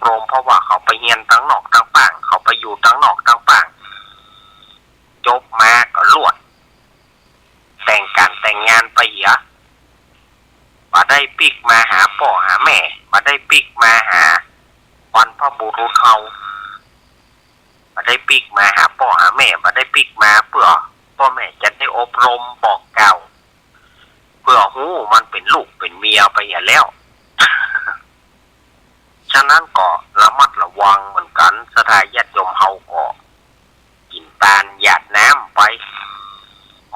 รมเพราะว่าเขาไปเรียนทั้งนอกทั้งป่างเขาไปอยู่ทั้งนอกทั้งป่างจบมาก็ลวดแต่งการแต่งงานไปมาได้ปิกมาหาพ่อหาแม่มาได้ปิกมาหาวันพ่อบุรุษเขามาได้ปิกมาหาพ่อหาแม่มาได้ปิกมาเพื่อพ่อแม่จะได้อบรมบอกกล่าวเพื่อหูมันเป็นลูกเป็นเมียไปอย่างแล้ว ฉะนั้นก็ระมัดระวังเหมือนกันสถานญาติโยมเฮาก็กินตาลหยาดน้ำไป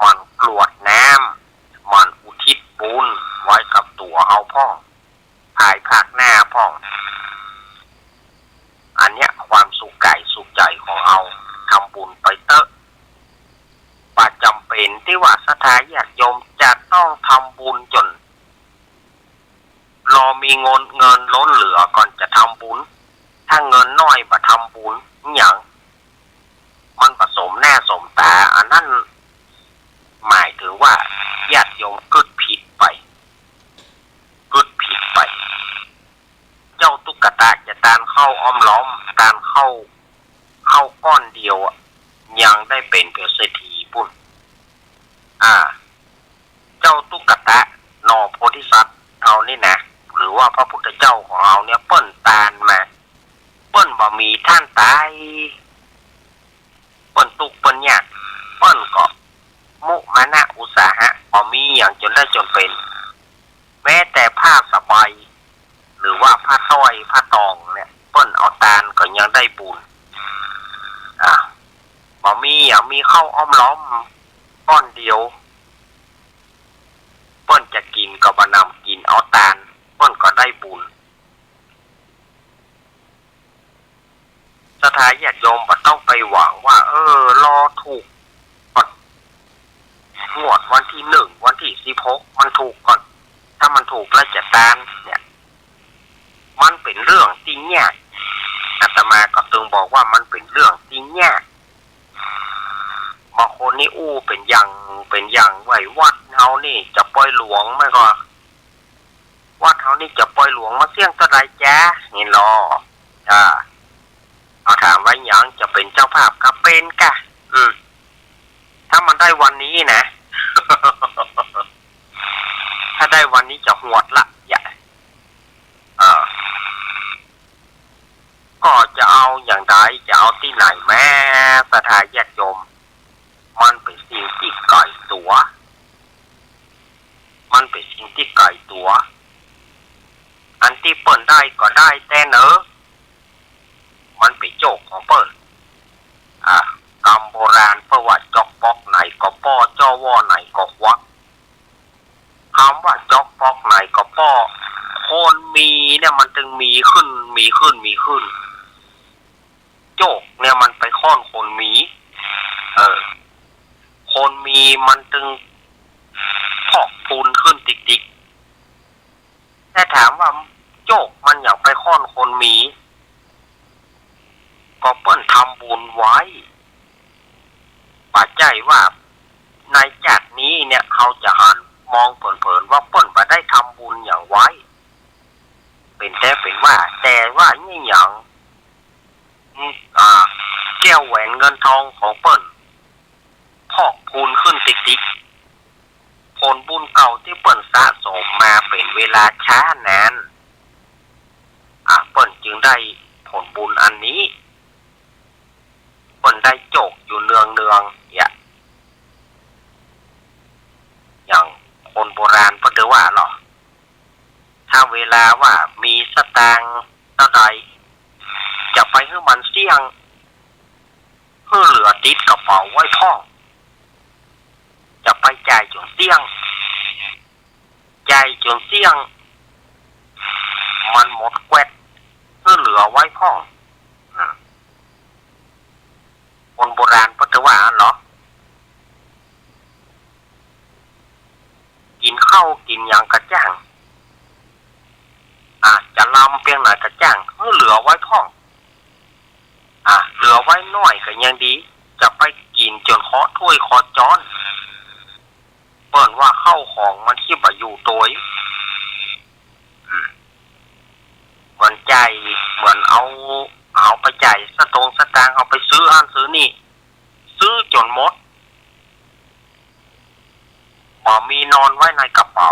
มันกรวดน้ำมันอุทิศบุญไว้กับตัวเฮาพ่องภายภาคหน้าพ่องอันเนี้ยความสุขกายสุขใจของเอาทำบุญไปเตอะป่าจำเป็นที่ว่าสถานญาติโยมจะต้องทำบุญจนรอมีเงินล้นเหลือก่อนจะทำบุญถ้าเงินน้อยมาทำบุญอย่างมันผสมแน่สมตาอันนั้นหมายถึงว่าญาติโยมกึศผิดไปเจ้าตุ๊กตาจะตานเข้าอ้อมล้อมตานเข้าก้อนเดียวยังได้เป็นเศรษฐีปุ่นเจ้าตุ๊กตานอโพธิสัตว์เอานี่นะหรือว่าพระพุทธเจ้าของเราเนี่ยเปิ้นตานมาเปิ้นบ่มีท่านตายเปิ้นตุกเปิ้นยากเปิ้นก็มุมานะอุตสาหะบ่มีอย่างจนได้จนเป็นแม้แต่ผ้าสบายหรือว่าผ้าต้อยผ้าตองเนี่ยเปิ้นเอาตานก็ยังได้บุญบ่มีอย่างมีเข้าอ้อมล้อมก้อนเดียวเปิ้นจะกินก็บ่นำกินเอาตานเปิ้นก็ได้บุญสถานญาติโยมบ่ต้องไปหวังว่ารอถูกงวดวันที่1วันที่16มันถูกก่อนถ้ามันถูกแล้วจะตานเนี่ยมันเป็นเรื่องที่ยากอาตมาก็ตึงบอกว่ามันเป็นเรื่องที่ยากบางคนนี่เป็นอย่างไว้วัดเฮานี่จะปล่อยหลวงไม่ก็วัดเฮานี่จะปล่อยหลวงมาเสี่ยงเท่าไรจ๊ะนี่รอเอาถามไว้หยังจะเป็นเจ้าภาพก็เป็นกะถ้ามันได้วันนี้นะ ถ้าได้วันนี้จะหวดละอย่าก็จะเอาอย่างใดจะเอาที่ไหนแม่สถานญาติโยมมันเป็นสิ่งที่ไกลตัวอันที่เปิ้นได้ก็ได้แต่เนอะมันเป็นโจกของเปิ้นกรรมโบราณเพื่อว่าจอกปอกไหนก็ป้อจ้อว่อไหนก็ควักคำว่าจอกปอกไหนก็ป้อคนมีเนี่ยมันจึงมีขึ้นโจกเนี่ยมันไปค้อนคนมีคนมีมันจึงพอกพูนขึ้นติ๊กแต่ถามว่าโจกมันอยากไปค้อนคนมีก็เปิ้นทำบุญไว้ปัจจัยว่าในจากนี้เนี่ยเขาจะหันมองเผินๆว่าเปิ้นบ่ได้ทำบุญอย่างไว้เป็นแต่ว่านี่อย่างแก้วแหวนเงินทองของเปิ้นพอกพูนขึ้นติ๊กผลบุญเก่าที่เปิ้นสะสมมาเป็นเวลาช้านานเปิ้นจึงได้ผลบุญอันนี้เปิ้นได้โจกอยู่เนืองอย่างคนโบราณเปิ้นว่าหรอถ้าเวลาว่ามีสตางค์เท่าใดจะไปให้มันเสี่ยงเพื่อเหลือติดกระเป๋าไว้พ่อจะไปจ่ายจนเสี่ยงมันหมดแกวดเพื่อเหลือไว้พ่อคนโบราณเปิ้นว่าเหรอกินข้าวกินอย่างกระจ่างจะลำเพียงไหนกระจ่างเพื่อเหลือไว้พ่อเหลือไว้น้อยก็ยังดีจะไปกินจนเคาะถ้วยเคาะจ้อนเปิ้นว่าเข้าของมันที่บ่อยู่ตัวมันใจเหมือนเอา เอาไปจ่ายสตางค์เอาไปซื้ออันซื้อนี่ซื้อจนหมดบ่มีนอนไว้ในกระเป๋า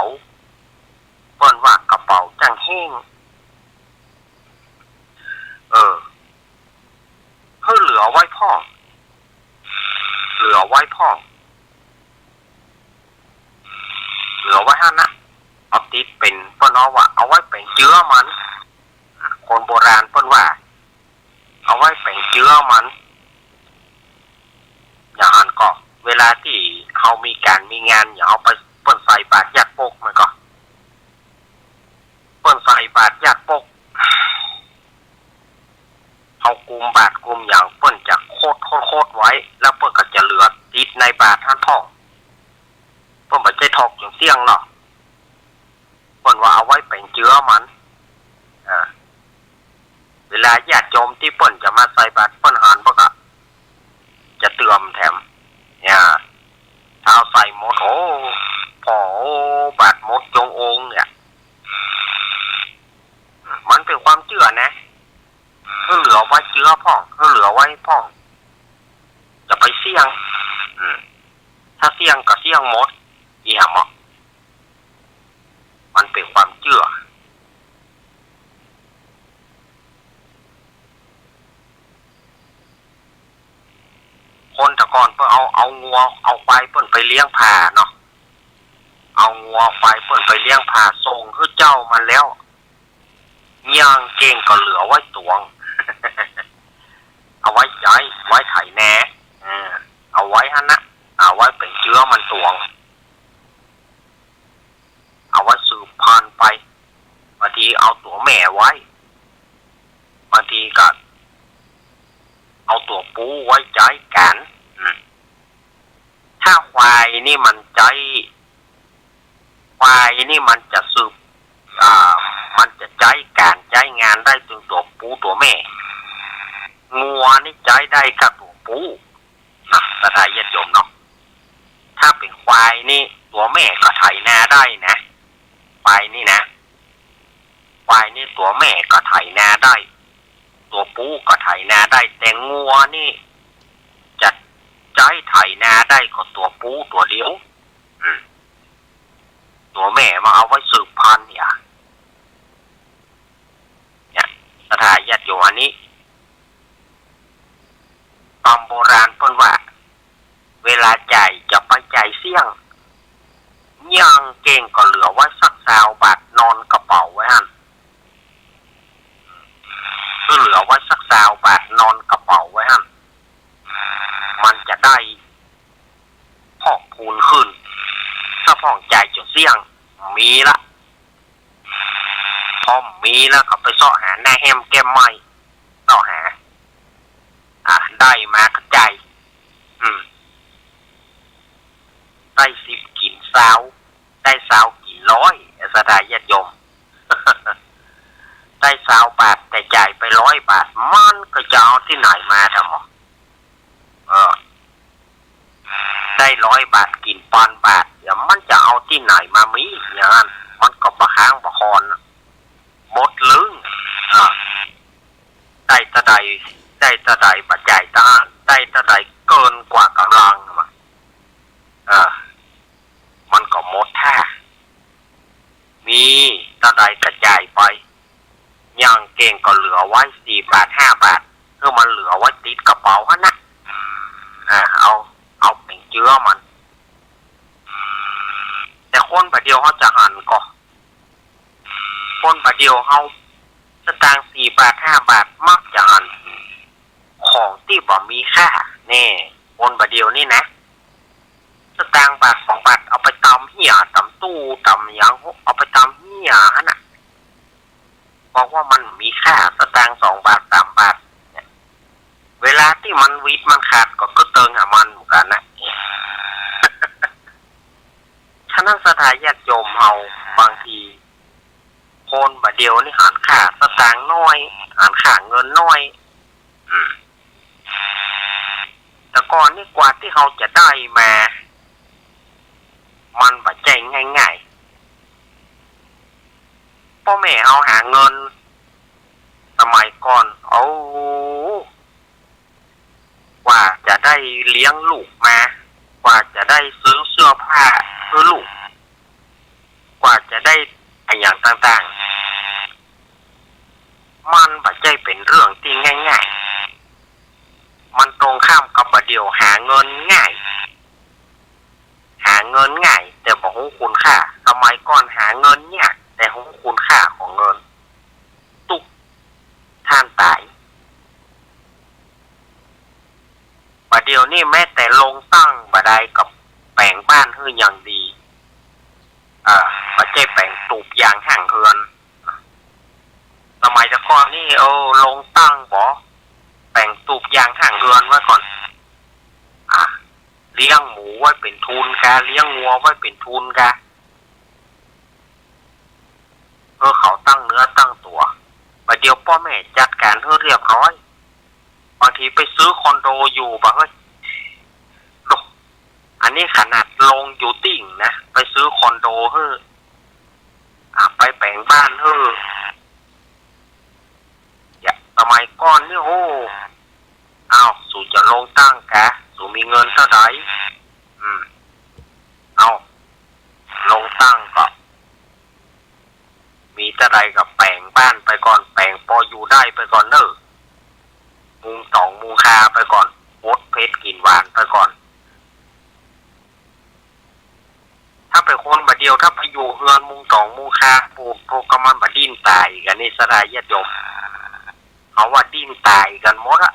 เปิ้นว่ากระเป๋าจังแห้งคือเหลือไว้พ่อเหลือไว้หั่นนะเอาติดเป็นเปิ้นเอาว่าเอาไว้เป็นเชื้อมันคนโบราณเปิ้นว่าเอาไว้เป็นเชื้อมันอย่างนั้นก็เวลาที่เขามีการมีงานอย่าเอาไปเปิ้นใส่บาตรญาติปกมันก็เปิ้นใส่บาตรญาติปกเอากุมบาตรกุมอย่างเปิ้นจะโคตรไว้แล้วเปิ้นก็จะเหลือติดในบาตรท่านพ่อเปิ้นบ่ใจทอกอย่างเสี่ยงเนาะเปิ้นว่าเอาไว้เป็นเชื้อมันเวลาญาติโยมที่เปิ้นจะมาใส่บาตรเปิ้นหันเพิ่นก็จะเตือนแถมเนี่ยถ้าใส่หมดพอบาตรหมดจงองค์เนี่ยมันเป็นความเชื่อนะคือเหลือไว้เชื้อพ่อคือเหลือไว้พ่อจะไปเสี่ยงถ้าเสี่ยงก็เสี่ยงหมดอีหมอมันเป็นความเชื่อคนตะกอนเพื่อเอางัวเอาควายเพิ่นไปเลี้ยงผ่าเนาะเอางัวควายเพิ่นไปเลี้ยงผ่าส่งคือเจ้ามันแล้วย่างเก่งก็เหลือไว้ตวง เอาไว้ใช้ไว้ไถแหน่เอาไว้หั่นนะเอาไว้เป็นเชื้อมันตวงเอาไว้สืบพันธุ์ไปบางทีเอาตัวแม่ไว้บางทีก็เอาตัวปูไว้ใจกันถ้าควายนี่มันใจควายนี่มันจะสืบมันจะใจการใจงานได้ถึงตัวปูตัวแม่งัวนี่ใจได้กับตัวปูนะสถายญาติโยมเนาะถ้าเป็นควายนี่ตัวแม่ก็ไถนาได้นะควายนี่นะควายนี่ตัวแม่ก็ไถนาได้ตัวปูก็ไถนาได้แต่งัวนี่จะใจไถนาได้ก็ตัวปูตัวเดียวตัวแม่มาเอาไว้สืบพันธุ์เนี่ยสถานญาติโยมอันนี้ตามโบราณเพิ่นว่าเวลาจ่ายจะไปจ่ายเสี่ยงย่างเก่งก็เหลือไว้สัก20 บาทนอนกระเป๋าไว้หั่นคือเหลือไว้สัก20 บาทนอนกระเป๋าไว้หั่นมันจะได้พอกพูนขึ้นถ้าพ่องจ่ายจนเสี่ยงมีละพอมีแล้วก็ไปเสาะหาหน้าแฮมแก้มไม้เสาะหาได้มากระจายได้10 กิน20ได้20 กิน100สถานญาติโยม ได้20 บาทแต่จ่ายไป100 บาทมันก็จะเอาที่ไหนมาทำหมอได้100 บาทกิน1,000 บาทเดี๋ยวมันจะเอาที่ไหนมามีอย่างนั้นมันก็บะค้างบะคอนหมดลึงได้ตะใดปัจจัยตาได้ตะใดเกินกว่ากำลังมันก็หมดท่ามีตะใดกระจายไปย่างเก่งก็เหลือไว้4 บาท5 บาทคือมันเหลือไว้ติดกระเป๋าฮะนะเอาเป็นเชื้อมันแต่คนประเดียวเขาจะหันก็คนประเดียวเขาสตางค์4 บาท5 บาทมักจะหันของที่บ่มีค่าแน่คนประเดียวนี่นะสตางค์บาท2 บาทเอาไปตำเหี้ยตำตู้ตำยังเอาไปตำเหี้ยฮะนะบอกว่ามันมีค่าสตางค์2 บาท3 บาทเวลาที่มันวิทย์มันขาดก็เติงหามันเหมือนกันนะ ฉะนั้นสถานญาติโยมเฮาบางทีคนบาเดียวนี่หันค่าสตางค์น้อยหันค่าเงินน้อยแต่ก่อนนี่กว่าที่เขาจะได้มามันบ่ใจง่ายๆพ่อแม่เอาหาเงินสมัย ก่อนเอากว่าจะได้เลี้ยงลูกมากว่าจะได้ซื้อเสื้อผ้าเพื่อลูกกว่าจะได้อย่างต่างๆมันไม่ใช่เป็นเรื่องที่ง่ายๆมันตรงข้ามกับประเดี๋ยวหาเงินง่ายแต่บอกรู้คุณค่าสมัยก่อนหาเงินเนี่ยแต่รู้คุณค่าของเงินตุกท่านตายประเดี๋ยวนี้แม้แต่ลงตั้งบัไดกับแปลงบ้านเฮืออย่างดีไม่ใช่แปลงตูบยางห่างเฮือนสมัยแต่ก่อนนี่ลงตั้งบ่แปลงตูบยางห่างเฮือนไว้ก่อนเลี้ยงหมูไว้เป็นทุนกะเลี้ยงงัวไว้เป็นทุนกะเขาตั้งเนื้อตั้งตัวประเดี๋ยวพ่อแม่จัดการให้เรียบร้อยบางทีไปซื้อคอนโดอยู่บ่เฮ้ยอันนี้ขนาดลงอยู่ติ่งนะไปซื้อคอนโดเฮ้ไปแปลงบ้านเฮ้อย่าสมัยก่อนนี่โอ้สู่จะลงตั้งกะสู่มีเงินเท่าไหร่ลงตั้งก็มีเท่าไหร่กับแปลงบ้านไปก่อนแปลงพออยู่ได้ไปก่อนเนอะมุงตองมุงคาไปก่อนวดเพชรกินหวานไปก่อนถ้าเป็นคนบาเดียวถ้าไปอยู่เฮือนมุงตองมุงคาปลูกโปรกมันบาดิ้นตายกันนี่สลายญาติโยมเขาว่าดิ้นตายกันหมดอะ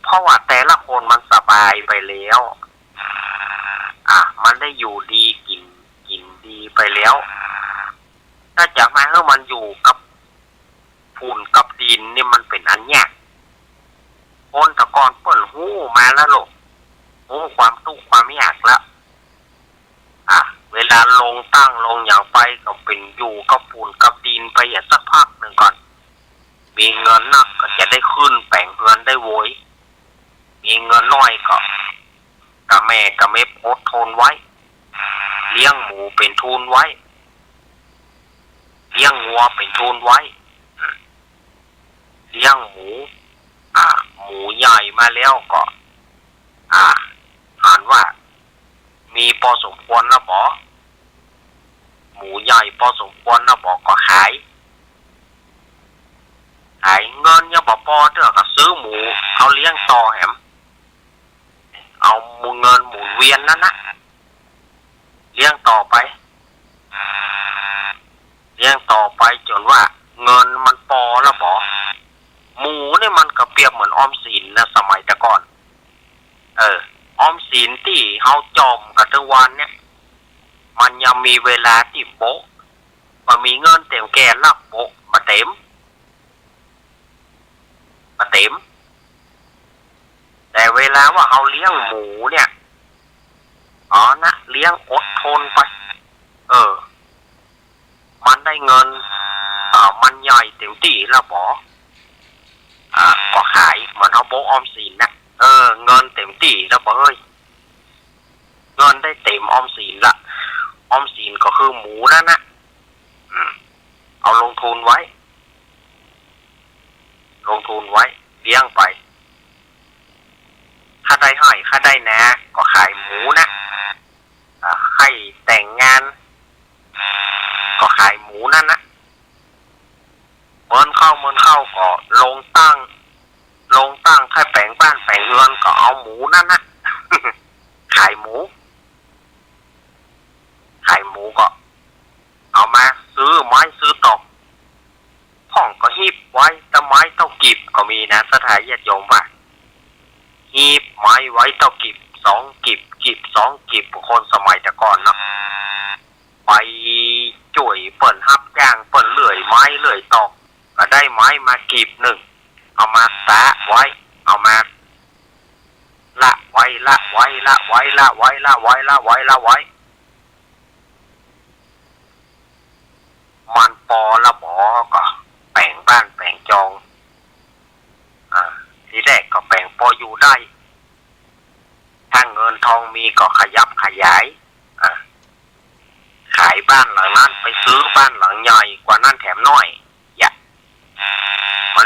เพราะว่าแต่ละคนมันสบายไปแล้วมันได้อยู่ดีกินดีไปแล้วถ้าจะมาให้มันอยู่กับฝุ่นกับดินนี่มันเป็นอันยากคนตะกอนเปิดหู้มาแล้วลูกหู้ความทุกข์ความยากแล้วเวลาลงตั้งลงอย่างไปก็เป็นอยู่กับฝุ่นกับดินไปอย่างสักพักหนึ่งก่อนมีเงินนักก็จะได้ขึ้นแปลงเงินได้โวยมีเงินน้อยก็กะแม่กะเม็ดอดทนไว้เลี้ยงหมูเป็นทุนไว้เลี้ยงงัวเป็นทุนไว้เลี้ยงหมูหมูใหญ่มาแล้วก็อ่านว่ามีพอสมควรนะบ่หมูใหญ่พอสมควรนะบ่ก็ขายเงินยังบ่พอเด้อก็ซื้อหมูเอาเลี้ยงต่อแหมเอาเงินหมุนเวียนนั่นนะเลี้ยงต่อไปจนว่าเงินมันพอแล้วบ่หมูนี่มันก็เปรียบเหมือนออมสินนะสมัยแต่ก่อนออมสินที่เฮาจอมกันทุกวันเนี่ยมันยังมีเวลาที่โบ๊ะมันมีเงินเต็มแก่รับโบ๊ะมาเต็มแต่เวลาว่าเฮาเลี้ยงหมูเนี่ยเลี้ยงอดทนไปมันได้เงินมันใหญ่เต็มที่แล้วบ่ก็ขายเหมือนเฮาโบ๊ะออมสินนะเงินเต็มที่แล้วบ่เอ้ยเงินได้เต็มออมสินละออมสินก็คือหมูนั่นนะเอาลงทุนไว้เลี้ยงไปค่าได้ให้ค่าได้นะก็ขายหมูนะให้แต่งงานก็ขายหมูนั่นนะเมินเข้าก็ลงตั้งแค่แปลงบ้านแปลงเรือนก็เอาหมูนั่นนะขายหมูก็เอามาซื้อไม้ซื้อตอกห้องก็หีบไว้แต่ไม้เท่ากีบก็มีนะสถานญาติโยมว่าหีบไม้ไว้เท่ากีบ2 กีบ2 กีบคนสมัยแต่ก่อนเนาะไปจ่วยเปิ่นฮับย่างเปิ่นเลื่อยไม้เลื่อยตอกก็ได้ไม้มากีบ1เอามาตะไว้เอามาละไว้มันปอละหมอก็แปลงบ้านแปลงจองทีแรกก็แปลงพออยู่ได้ถ้าเงินทองมีก็ขยับขยายขายบ้านหลังนั้นไปซื้อบ้านหลังใหญ่กว่านั้นแถมน้อย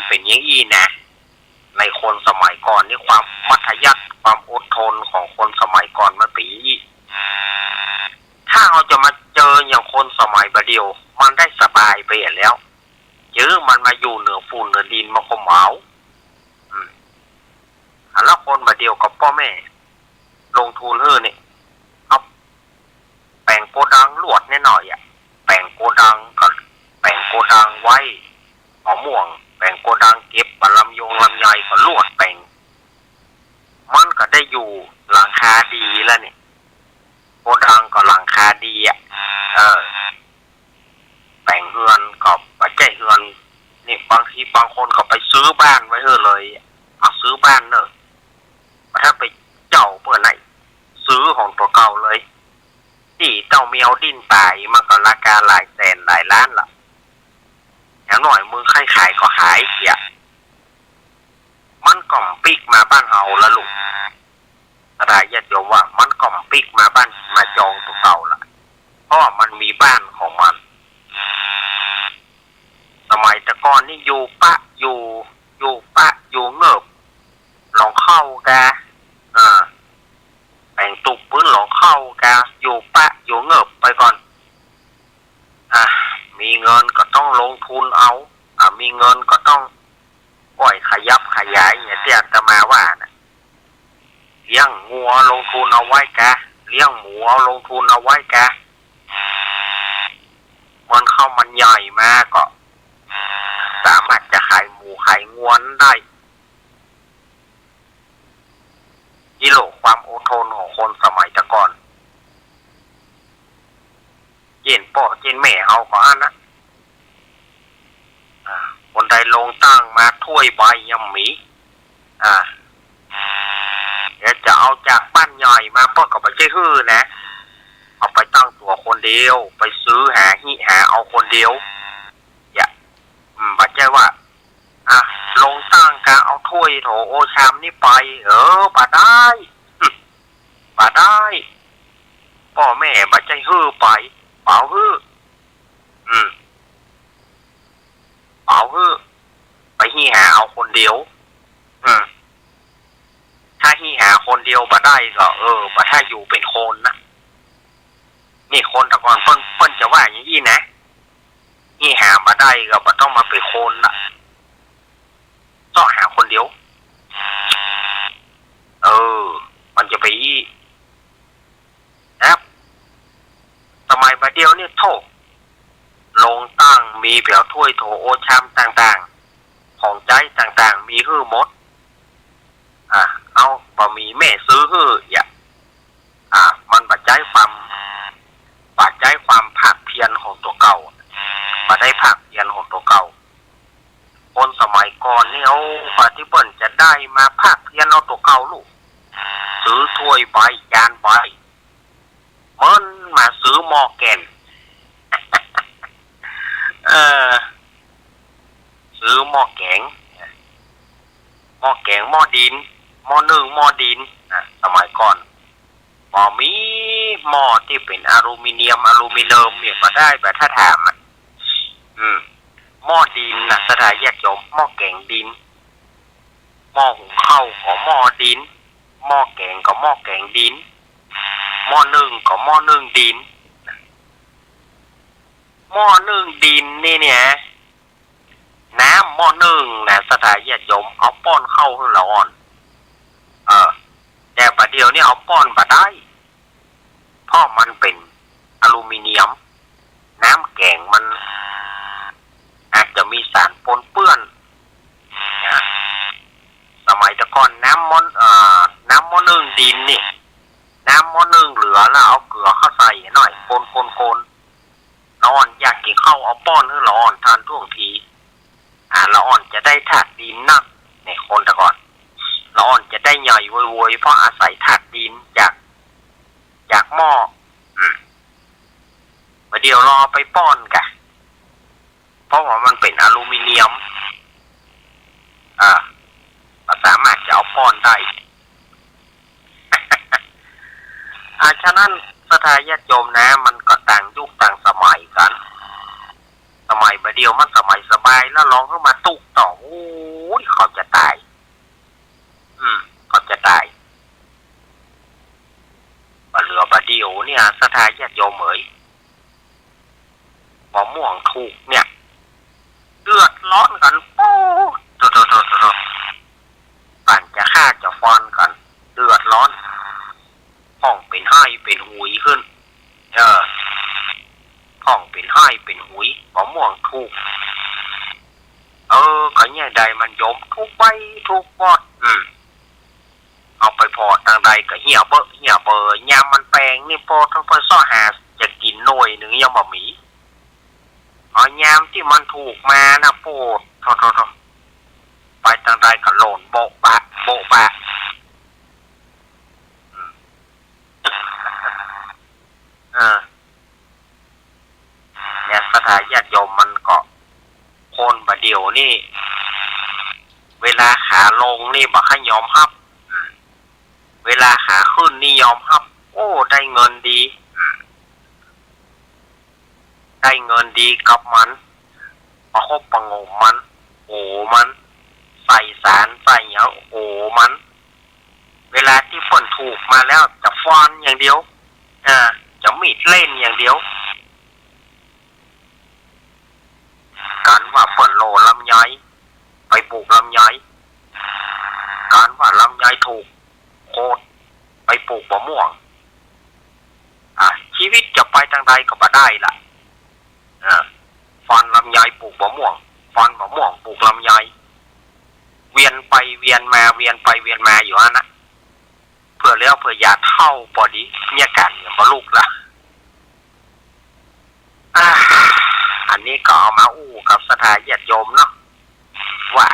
เป็นอย่างนี้นะในคนสมัยก่อนนี่ความมัธยัสถ์ความอดทนของคนสมัยก่อนมันเป็นอย่างนี้ถ้าเราจะมาเจออย่างคนสมัยประเดียวมันได้สบายไปแล้วเจอมันมาอยู่เหนือฝุ่นเหนือดินมาคมเหมาแล้วคนประเดียวกับพ่อแม่ลงทุนนี่เอาแปลงโกดังลวดแน่หน่อยอ่ะแปลงโกดังก็แปลงโกดังไว้หอมม่วงแปลงโกดังเก็บปลำยงลำไยก็ลวดแปลงมันก็ได้อยู่หลังคาดีแล้วเนี่ยโกดังก็หลังคาดีอ่ะแปลงเฮือนก็ไปแก้เฮือนนี่บางทีบางคนก็ไปซื้อบ้านไว้เลยเอาซื้อบ้านเนอะถ้าไปเจ้าเพื่อไหนซื้อของตัวเก่าเลยที่เจ้าเมียวดิ้นตายมันก็ราคาหลายแสนหลายล้านล่ะอย่างหน่อยมือใครขายก็หายเสียมันก่อมปิกมาบ้านเฮาละลูกอะไรญาติโยมว่ามันก่อมปิกมาบ้านมาจองตัวเก่าล่ะเพราะมันมีบ้านของมันสมัยตะกอนนี่อยู่ปะอยู่เงิบลองเข้าแกแต่งตุกปื้นหลงเข้าแกอยู่ปะอยู่เงิบไปก่อนมีเงินก็ต้องลงทุนเอามีเงินก็ต้องปล่อยขยับขยายอย่างที่อาตมาว่านะเลี้ยงงัวลงทุนเอาไว้แกเลี้ยงหมูเอาลงทุนเอาไว้แกมันเข้ามันใหญ่มากก็สามารถจะขายหมูขายงัวได้กิโลความอดทนของคนสมัยตะก่อนเจนพ่อเจนแม่เขาก็อันนะคนใดลงตั้งมาถ้วยใบยำหมีเดี๋ยวจะเอาจากบ้านใหญ่มาพ่อก็ไปใช้ฮื้อนะเอาไปตั้งตัวคนเดียวไปซื้อหาเอาคนเดียวอย่าบัดใจว่าลงตั้งการเอาถ้วยโถโอชามนี่ไปป่าได้พ่อแม่บัดใจฮื้อไปเปล่าฮื้อเปล่าฮื้อไปหาเอาคนเดียวถ้าหาคนเดียวบ่ได้ก็บ่ถ้าอยู่เป็นคนนะนี่คนแต่ก่อนเพิ่นจะว่าอย่างนี้นะหาบ่ได้ก็บ่ต้องมาเป็นคนละต้องหาคนเดียวมันจะไปนะครับสมัยประเดียวนี่โถลงตั้งมีเปี่ยวถ้วยโถโอชามต่างๆของใจต่างๆมีฮื้อหมดเอาบะหมี่แม่ซื้อฮื้อมันปัจจัยความภาคเพียรของตัวเก่ามาได้ภาคเพียรของตัวเก่าคนสมัยก่อนนี่เอาปฏิบัติจะได้มาภาคเพียรเอาตัวเก่าลูกซื้อถ้วยใบจานใบมันมาซื้อหม้อแกงซื้อหม้อแกงหม้อดินหม้อนึ่งหม้อดินสมัยก่อนมีหม้อที่เป็นอลูมิเนียมเนี่ยมาได้แบบถ้าถามหม้อดินนะสถานแยกยมหม้อแกงดินหม้อหุงข้าวก็หม้อดินหม้อแกงก็หม้อแกงดินหม้อนึ่งก็หม้อนึ่งดินหม้อนึ่งดินนี่เนี่ยน้ำหม้อนึ่งนะสถานแยกยมเอาป้อนเข้าให้ละอ่อนแต่ประเดี๋ยวนี้เอาป้อนบ่ได้เพราะมันเป็นอลูมิเนียมน้ำแกงมันอาจจะมีสารปนเปื้อนสมัยตะก่อนน้ำหม้อนึ่งดินนี่น้ำหม้อนึ่งเหลือแล้วเอาเกลือเข้าใส่หน่อยคนละอ่อนอยากกินข้าวเอาป้อนให้ละอ่อนทานท่วงทีละอ่อนจะได้ธาตุดินนักในคนตะก่อนละอ่อนจะได้ใหญ่โวยเพราะอาศัยธาตุดินจากหม้อมาเดี๋ยวรอไปป้อนกันเพราะว่ามันเป็นอลูมิเนียมสามารถจะเอาป้อนได้ ฉะนั้นสถานญาติโยมนะมันก็ต่างยุคต่างสมัยกันสมัยประเดี๋ยวมันสมัยสบายแล้วลองเข้ามาตุกต่อ เนี่ยสถานญาติโยมเอ๋ยมะม่วงถูกเนี่ยเดือดร้อนกันโอ้โตปั่นจะฆ่าจะฟันกันเดือดร้อนห้องเป็นไห้เป็นหุยขึ้นห้องเป็นไห้เป็นหุยมะม่วงถูกก็เนี่ยใดมันยมทุกใบทุกบอดเอาไปพอทางใดก็เหี่ยเบอร์ยามมันแปลงนี่พอทั้งพอซ้อหาจะกินหน่วยหนึ่งยังบ่มียามที่มันถูกมานะโปดไปทางใดก็โหลนโบะบะเนี่ยสถานญาติโยมมันก็คนบะเดียวนี่เวลาขาลงนี่บ่ค่อยยอมฮับเวลาขาขึ้นนี่ยอมฮับโอ้ได้เงินดีกับมันประคบประงมมันโอ้มันใส่สารใส่เหนียวโอ้มันเวลาที่ฝนถูกมาแล้วจะฟ้อนอย่างเดียวจะมีดเล่นอย่างเดียวการว่าฝนโลลำไยไปปลูกลำไยการว่าลำไยถูกโคตรไปปลูกมะม่วงชีวิตจะไปทางใดก็บ่ได้ล่ะฟันลำไยปลูกมะม่วงฟันมะม่วงปลูกลำไยเวียนไปเวียนมาอยู่นะเพื่อแล้วเพื่ออย่าเท่าพอดีเนี่ยกันอย่ามาลูกละอันนี้ก็เอามาอู้กับสถานญาติโยมเนาะว่า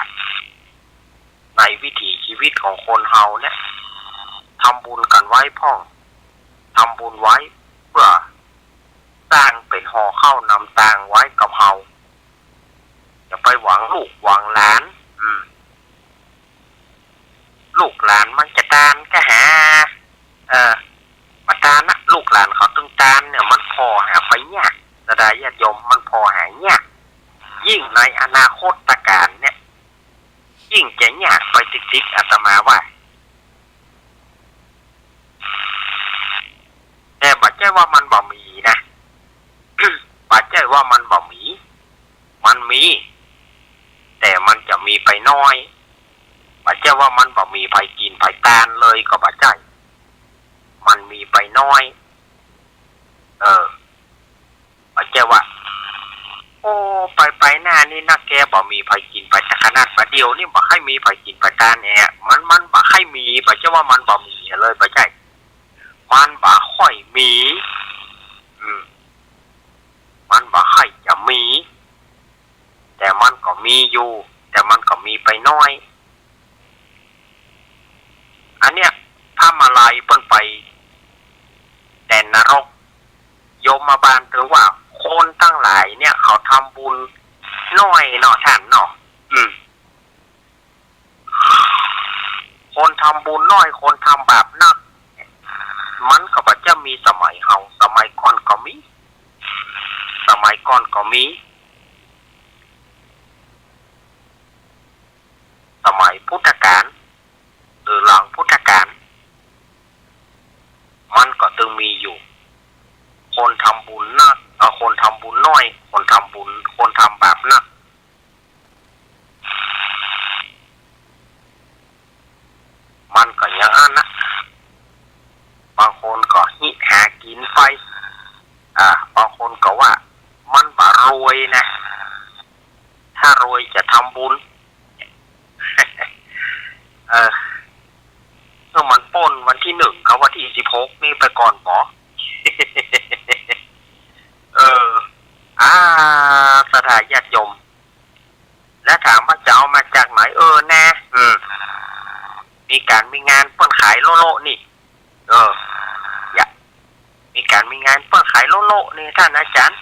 ในวิถีชีวิตของคนเฮาเนี่ยทำบุญกันไว้พ่องทำบุญไว้เพื่อสร้างเป็นห่อเข้านำตางไว้กับเฮาอย่าไปหวังลูกหวังหลานลูกหลานมันจะตานก็หามาตานนะลูกหลานเขาตึงตานเนี่ยมันพอหาไปยากสถานญาติโยมมันพอหายากยิ่งในอนาคตการเนี่ยยิ่งจะยากไปติ๊กอาตมาว่าแต่บัดใจว่ามันบ่มีนะบัดใจว่ามันบ่มีมันมีแต่มันจะมีไปน้อยบัดใจว่ามันบ่มีไปกินไปตานเลยก็บัดใจมันมีไปน้อยบัดใจว่าโอ้ไปหน้านี่นะแกบ่มีไผกินไปแต่ขนาดประเดียวนี่บ่ให้มีไผกินไปตานแหะมันบ่ให้มีบัดใจว่ามันบ่มีเลยบัดใจมันบ่ค่อยมีมันบ่ให้จะมีแต่มันก็มีอยู่แต่มันก็มีไปน้อยอันเนี้ยถ้ามาลายเพิ่นไปแดนนรกโยมมาบานถึงว่าคนตั้งหลายเนี่ยเขาทำบุญน้อยเนาะท่านเนาะคนทำบุญน้อยคนทำบาปนักมันก็บ่จะมีสมัยเฮาสมัยก่อนก็มีสมัยก่อนก็มีสมัยพุทธกาลหรือหลังพุทธกาลมันก็ตึงมีอยู่คนทำบุญนักคนทำบุญน้อยคนทำบุญคนทำบาปนักมันก็อย่างนั้นนะบางคนก็หิหากินไปบางคนก็ว่ามันบ่รวยนะถ้ารวยจะทำบุญเมื่อมันป้นวันที่1เขาวันที่16นี่ไปก่อนหมอสถานญาติโยมแล้วถามว่าจะเอามาจากไหนแน่มีการมีงานเปิ้นขายโลโลนี่มีการมีงานเปิ้นขายโลโลนี่ท่านอาจารย์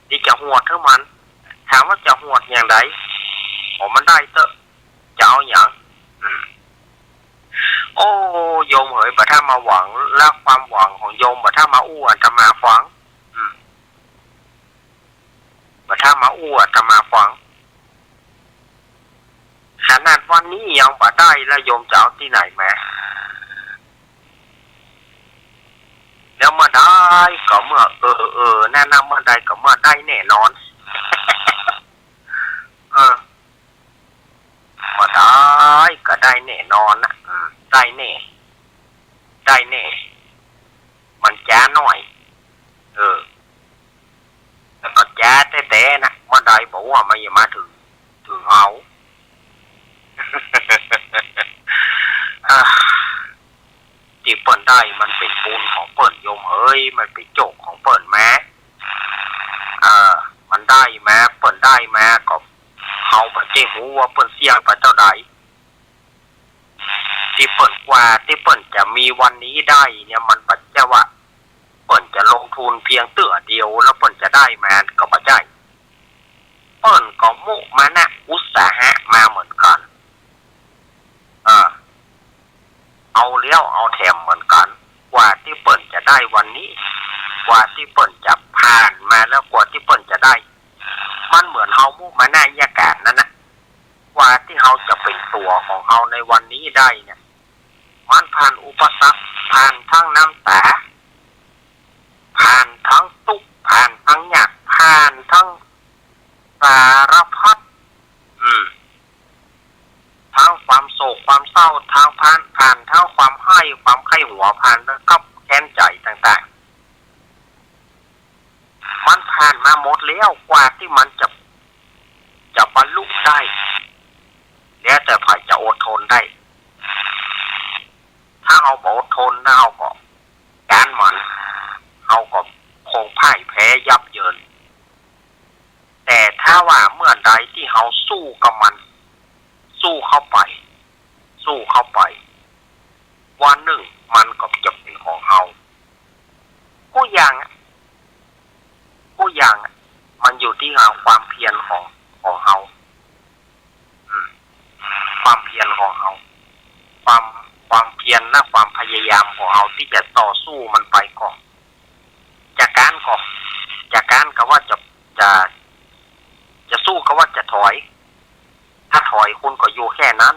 ที่จะหวดเท่ามันถามว่าจะหวดอย่างไรมันได้เตอะจะเอาอย่างโอ้โยมเอ๋ยบ่ถ้ามาหวังแล้วความหวังของโยมบ่ถ้ามาอ้วนจะมาฟังบ่ถ้ามาอ้วนจะมาฟังขนาดวันนี้ยังบ่ได้แล้วโยมจะเอาที่ไหนมา แล้วเมื่อได้ก็เมื่อแนะนำเมื่อใดก็เมื่อได้แน่นอนเมื่อได้ก็ได้แน่นอนนะได้แน่มันจ้าหน่อยแล้วก็จ้าแต่นะเมื่อใดบอกว่าไม่มาถึงเอาที่เปิ่นได้มันเป็นบุญของเปิ่นโยมเฮ้ยมันเป็นโจกของเปิ่นแม้มันได้แม้เปิ่นได้แม้ก็เขาปะเจ้หูว่าเปิ่นเสี่ยงปะเจ้าใดที่เปิ่นกว่าที่เปิ่นจะมีวันนี้ได้เนี่ยมันปัจจัยว่าเปิ่นจะลงทุนเพียงเตื้อเดียวแล้วเปิ่นจะได้แม้ก็ปัจจัยเปิ่นก็มุมานะอุตสาหะมาเหมือนกันเอาเลี้ยวเอาแถมเหมือนกันกว่าที่เปิ่นจะได้วันนี้กว่าที่เปิ่นจะผ่านมาแล้วกว่าที่เปิ่นจะได้มันเหมือนเฮามุมานะยากาศนั่นนะกว่าที่เฮาจะเป็นตัวของเฮาในวันนี้ได้เนี่ยมันผ่านอุปสรรคผ่านทั้งน้ำตาผ่านทั้งทุกข์ผ่านทั้งยากผ่านทั้งสารพัดทั้งความโศกความเศร้าทางผ่านทั้งความให้ความไข้หัวผ่านแล้วก็แค้นใจต่างๆมันผ่านมาหมดแล้วกว่าที่มันจะบรรลุได้แล้วแต่ฝ่ายจะอดทนได้ถ้าเอาอดทนนะเอาก็การมันเอาก็คงพ่ายแพ้ยับเยินแต่ถ้าว่าเมื่อใดที่เราสู้กับมันสู้เข้าไปวันหนึ่งมันก็จะเป็นของเราผู้อย่างมันอยู่ที่เราความเพียรของเราความเพียรของเราความเพียรและความพยายามของเราที่จะต่อสู้มันไปก่อนจากการก็ว่าจะสู้ก็ว่าจะถอยถ้าถอยคุณก็อยู่แค่นั้น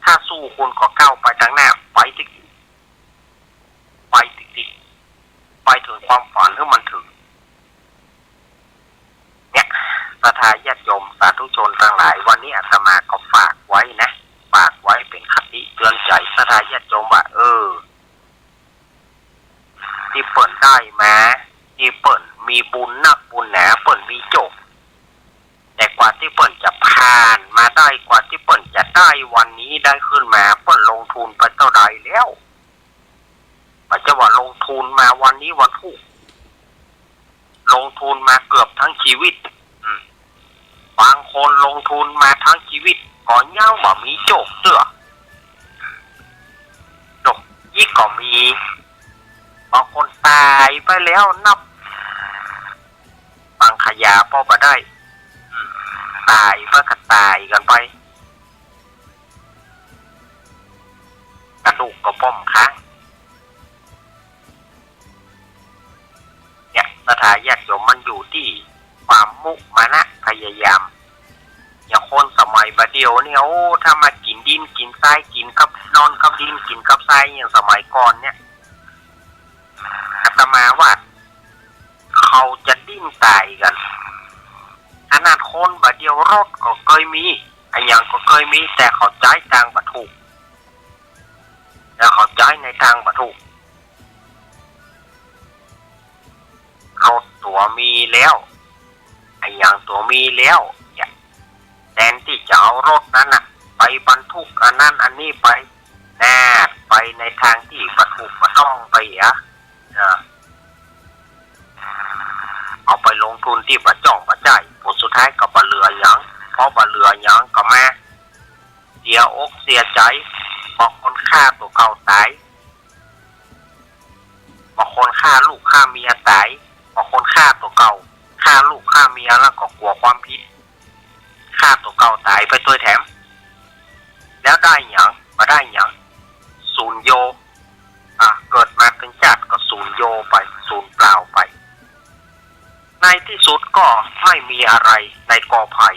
ถ้าสู้คุณก็ก้าวไปทางหน้าไปถึงความฝันให้มันถึงเนี่ยศรัทธาญาติโยมสาธุชนทั้งหลายวันนี้อาตมาก็ฝากไว้เป็นคติเตือนใจศรัทธาญาติโยมว่าที่เปิ่นได้มาที่เปิ่นมีบุญนักบุญหนาเปิ่นมีโจกแต่กว่าที่เปิ่นจะผ่านมาได้กว่าที่เปิ่นจะได้วันนี้ได้ขึ้นมาเปิ่นลงทุนไปเท่าใดแล้วอาจจะว่าลงทุนมาวันนี้วันพุธลงทุนมาเกือบทั้งชีวิตบางคนลงทุนมาทั้งชีวิตก่อนย่างว่ามีโจกเตื้อโจกยี่ก็มีบางคนตายไปแล้วนับบางขยะพอมาได้ตายเพื่อกระตายกันไปกระดูกก็ป้อมค้างเนี่ยศรัทธาญาติโยมมันอยู่ที่ความมุมานะพยายามอย่างคนสมัยบัดเดียวเนี่ยโอ้ถ้ามากินดินกินทรายกินกับนอนกับดินกินกับทรายอย่างสมัยก่อนเนี่ยอาตมาว่าเขาจะดิ้นตายกันขนาดคนบัดเดียวรถก็เคยมีอะไรอย่างก็เคยมีแต่เขาใช้ทางวัตถุแล้วเขาใช้ในทางวัตถุรถตัวมีแล้วอะไรอย่างตัวมีแล้วแทนที่จะเอารถนั้นน่ะไปบรรทุกอันนั้นอันนี้ไปไปในทางที่วัตถุก็ต้องไปเอาไปลงทุนที่ประจ่องประจ่ายผลสุดท้ายก็บะเรือหยังเพราะบะเรือหยังก็มาเสียอกเสียใจบางคนฆ่าตัวเก่าตายบางคนฆ่าลูกฆ่าเมียตายบางคนฆ่าตัวเก่าฆ่าลูกฆ่าเมียแล้วก็กลัวความผิดฆ่าตัวเก่าตายไปตัวแถมแล้วได้หยังมาได้หยังศูนย์โยเกิดมาเป็นชาติก็ศูนย์โยไปศูนย์เปล่าไปในที่สุดก็ไม่มีอะไรในกอไผ่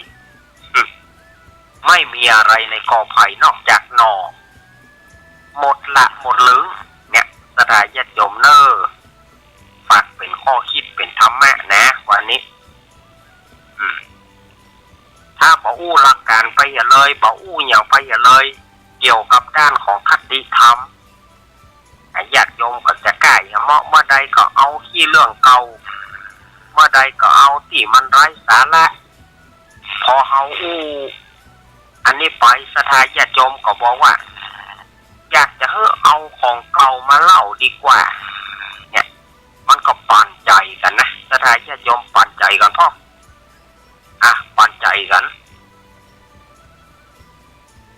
ไม่มีอะไรในกอไผ่นอกจากหน่อหมดละหมดลึงเนี่ยศรัทธาญาติโยม ข้อคิดเป็นธรรมะนะวันนี้ถ้าบ่อู้หลักการไปอย่าเลยบ่อู้อย่างไปอย่าเลยเกี่ยวกับด้านของคติธรรมญาติโยมก็จะกล้าอย่าเหมาะเมื่อใดก็เอาขี้เรื่องเก่าเมื่อใดก็เอาที่มันไร้สาระพอเฮาอู้อันนี้ไปสถาญาติโยมก็บอกว่าอยากจะเอาของเก่ามาเล่าดีกว่าเนี่ยมันก็ปั่นใจกันนะสถาญาติโยมปั่นใจกันพ่อปั่นใจกัน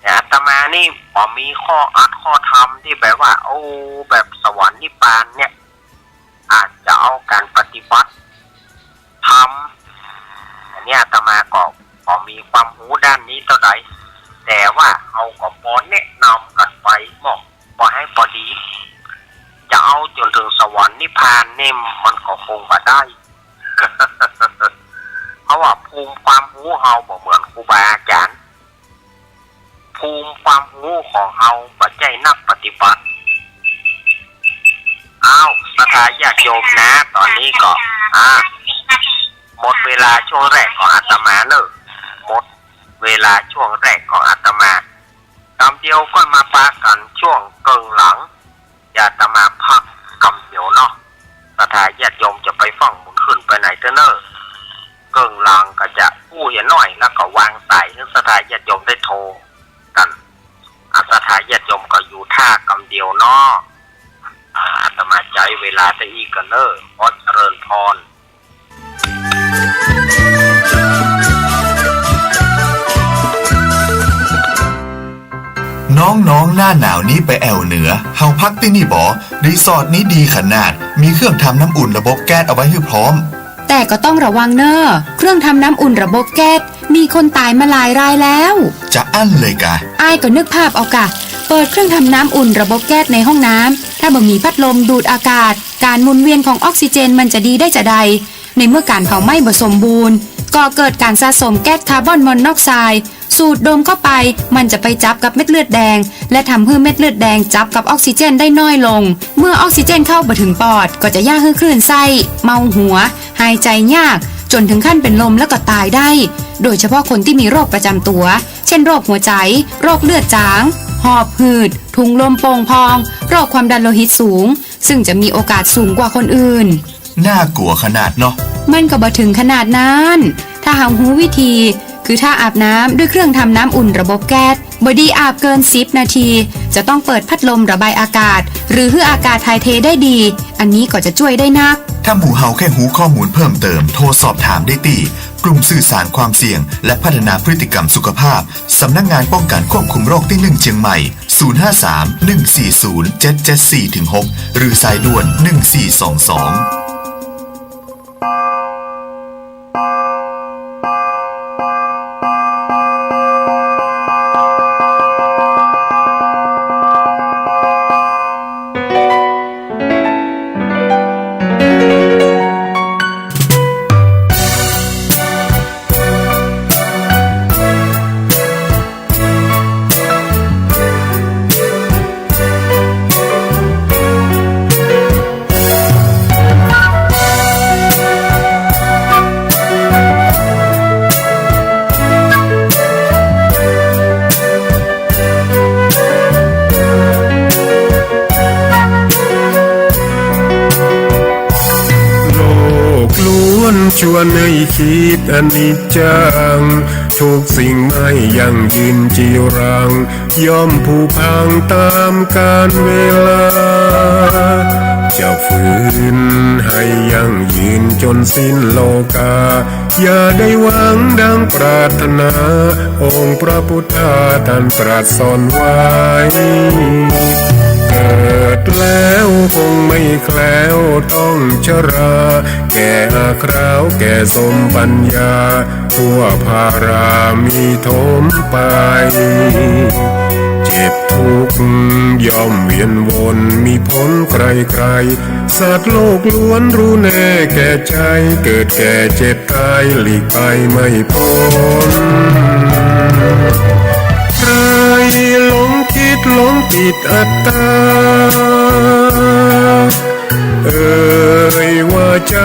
แต่อาตมานี่พอมีข้ออัดข้อธรรมที่แบบว่าแบบสวรรค์นิพพานเนี่ยอาจจะเอาการปฏิบัติธรรมอันนี้อาตมาก็พอมีความรู้ด้านนี้เท่าไหร่แต่ว่าเอาก็พอแนะนำกันไปบอกพอให้พอดีจะเอาจนถึงสวรรค์นิพพานนี่มันก็คงไม่ได้ เพราะว่าภูมิความรู้เฮาบ่เหมือนครูบาอาจารย์ภูมิความรู้ของเฮาบ่ใช่นักปฏิบัติสถาญาติโยมนะตอนนี้ก็หมดเวลาช่วงแรกของอาตมาเนอะหมดเวลาช่วงแรกของอาตมาคำเดียวก็มาปากันช่วงเกิงหลังอาตมาพักคำเดียวเนาะสถาญาติโยมจะไปฟังบุญขึ้นไปไหนเถอะเนอะเกิงหลังก็จะอู้อย่าน้อยแล้วก็วางสายให้สถาญาติโยมได้โทรกันสถาญาติโยมก็อยู่ท่ากำเดียวเนาะอาตมาใจเวลาจะอีกกันเนอะขอเจริญพรน้องๆหน้าหนาวนี้ไปแอวเหนือเฮาพักที่นี่บ่รีสอร์ทนี้ดีขนาดมีเครื่องทำน้ำอุ่นระบบแก๊สเอาไว้ให้พร้อมแต่ก็ต้องระวังเนอะเครื่องทำน้ำอุ่นระบบแก๊สมีคนตายมาหลายรายแล้วจะอั้นเลยกะอ้ายก็นึกภาพเอากะเปิดเครื่องทำน้ำอุ่นระบบแก๊สในห้องน้ำถ้าบ่มีพัดลมดูดอากาศการหมุนเวียนของออกซิเจนมันจะดีได้จะใดในเมื่อการเผาไหม้บ่สมบูรณ์ก็เกิดการสะสมแก๊สคาร์บอนมอนอกไซด์สูดดมเข้าไปมันจะไปจับกับเม็ดเลือดแดงและทำให้เม็ดเลือดแดงจับกับออกซิเจนได้น้อยลงเมื่อออกซิเจนเข้าไปถึงปอดก็จะย่าให้คลื่นไส้เมาหัวหายใจยากจนถึงขั้นเป็นลมแล้วก็ตายได้โดยเฉพาะคนที่มีโรคประจำตัวเช่นโรคหัวใจโรคเลือดจางหอบหืดถุงลมโป่งพองโรคความดันโลหิตสูงซึ่งจะมีโอกาสสูงกว่าคนอื่นน่ากลัวขนาดเนาะมันก็บ่ถึงขนาดนั้นถ้าหารู้วิธีคือถ้าอาบน้ำด้วยเครื่องทำน้ำอุ่นระบบแก๊สบ่ดีอาบเกิน10นาทีจะต้องเปิดพัดลมระบายอากาศหรือให้อากาศถ่ายเทได้ดีอันนี้ก็จะช่วยได้นักถ้าหมู่เฮาแค่หูข้อมูลเพิ่มเติมโทรสอบถามได้ที่กลุ่มสื่อสารความเสี่ยงและพัฒนาพฤติกรรมสุขภาพสำนักงานป้องกันควบคุมโรคที่1เชียงใหม่053-140-774-6หรือสายด่วน1422ชวนให้คิดอนิจจังทุกสิ่งไม่ยั่งยืนจีรังย่อมผุพังตามกาลเวลาจะฝืนให้ยั่งยืนจนสิ้นโลกาอย่าได้หวังดังปรารถนาองค์พระพุทธาท่านตรัสสอนไว้เกิดแล้วคงไม่แคล้วต้องชราแก่อาคราวแก่สมปัญญาทั่วภารามีถมไปเจ็บทุกข์ย่อมเวียนวนมีพ้นใครๆสัตว์โลกล้วนรู้แน่แก่ใจเกิดแก่เจ็บตายหลีกไปไม่พ้นใครหลงคิดหลงติดอัตตาว่าใจ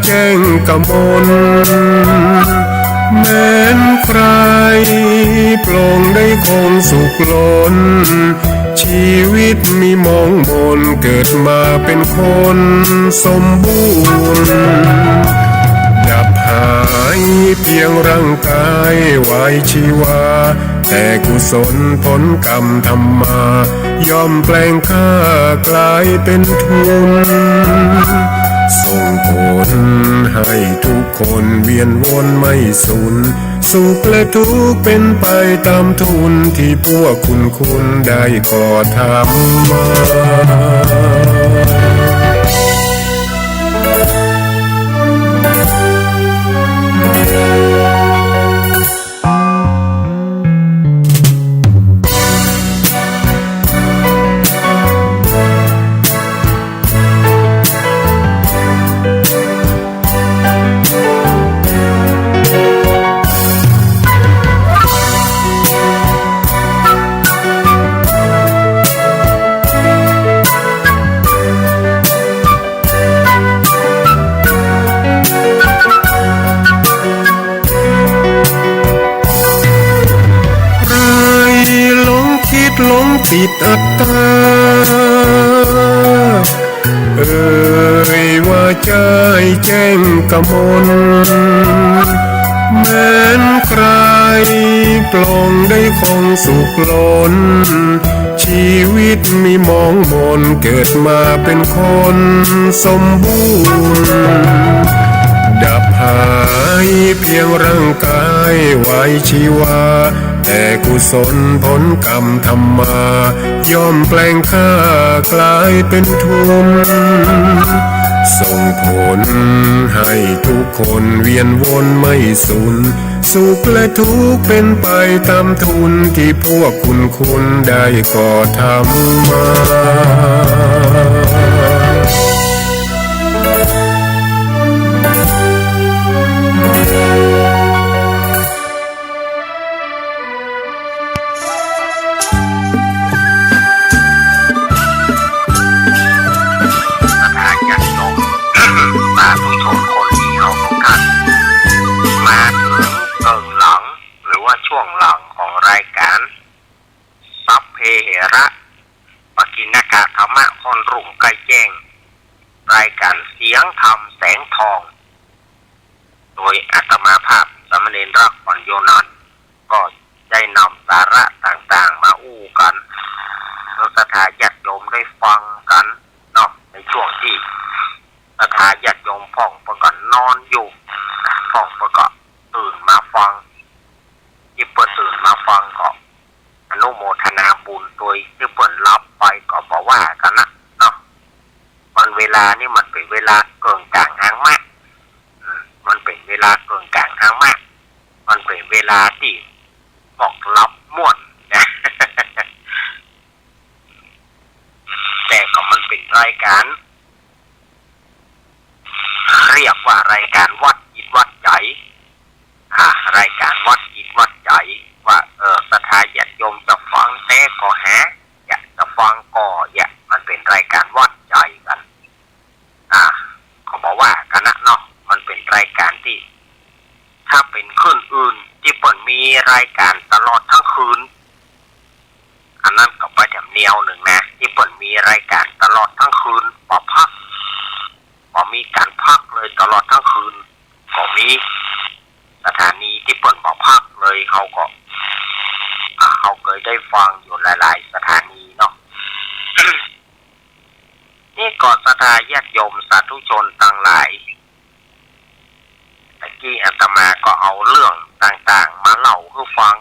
แจ้งกมลแม้นใครปลงได้คงสุขล้นชีวิตมีมองมนเกิดมาเป็นคนสมบูรณ์ดับหายเพียงร่างกายไว้ชีวาแต่กุศลผลกรรมทำมาย่อมแปลงค่ากลายเป็นทุนส่งผลให้ทุกคนเวียนวนไม่สูญสุขและทุกข์เป็นไปตามทุนที่พวกคุณได้ก่อทำมาหลงติดอัตตาว่าใจแจ้งกมลแม้นใครปลงได้คงสุขล้นชีวิตมีมองมนเกิดมาเป็นคนสมบูรณ์ดับหายเพียงร่างกายไว้ชีวาแต่กุศลผลกรรมทำมาย่อมแปลงค่ากลายเป็นทุนส่งผลให้ทุกคนเวียนวนไม่สูญสุขและทุกข์เป็นไปตามทุนที่พวกคุณได้ก่อทำมาช่วงหลังของรายการสัพเพเหระปกิณกะธรรมะคนรุ่งใกล้แจ้งรายการเสียงธรรมแสงทองโดยอาตมาภาพสามเณรรักปัญโยนันท์ก็ได้นำสาระต่างๆมาอู้กันเพื่อศรัทธาญาติโยมได้ฟังกันเนาะในช่วงที่ศรัทธาญาติโยมพ่องประกอบนอนอยู่พ่องประกอบตื่นมาฟังที่เปิดตื่นมาฟังก็อนุโมทนาบุญโดยที่เปิดรับไปก็บอกว่ากันนะเนาะมันเวลานี่มันเป็นเวลาเกินกลางทางมากมันเป็นเวลาเกินกลางทางมากมันเป็นเวลาที่บอกรับม่วนนะ แต่ก็มันเป็นรายการเรียกว่ารายการวัดจิตวัดใจรายการวัดจิตวัดใจว่าศรัทธาญาติโยมจะฟังแต่ก็หาอยากจะฟังก็มันเป็นรายการวัดใจกันเขาบอกว่ากันนะเนาะมันเป็นรายการที่ถ้าเป็นคืนอื่นที่เปิดมีรายการตลอดทั้งคืนอันนั้นก็ไปแถมแนวหนึ่งนะที่เปิดมีรายการตลอดทั้งคืนบ่พักบ่มีการพักเลยตลอดทั้งคืนก็มีสถานีที่เปิดบ่พักเลยเขาเคยได้ฟังอยู่หลายๆสถานีเนาะ นี่ก็ศรัทธาญาติโยมสาธุชนต่างหลายตะกี้อาตมาก็เอาเรื่องต่างๆมาเล่าให้ฟัง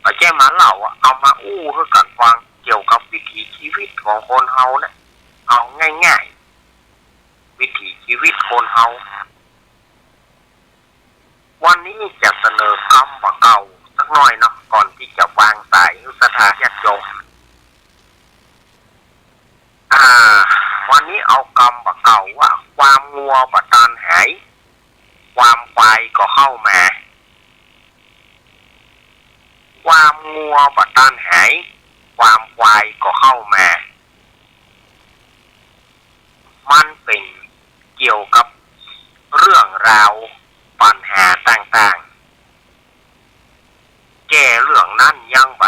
ไม่ใช่มาเล่าเอามาอู้ให้กันฟังเกี่ยวกับวิถีชีวิตของคนเฮาเนี่ยเอาง่ายๆวิถีชีวิตคนเฮาวันนี้จะเสนอกรรมบ่เก่าสักหน่อยเนาะก่อนที่จะวางสายศรัทธาญาติโยมวันนี้เอากรรมบ่เก่าว่าความงัวบ่ตานหายความควายก็เข้ามาความงัวบ่ตานหายความควายก็เข้ามามันเป็นเกี่ยวกับ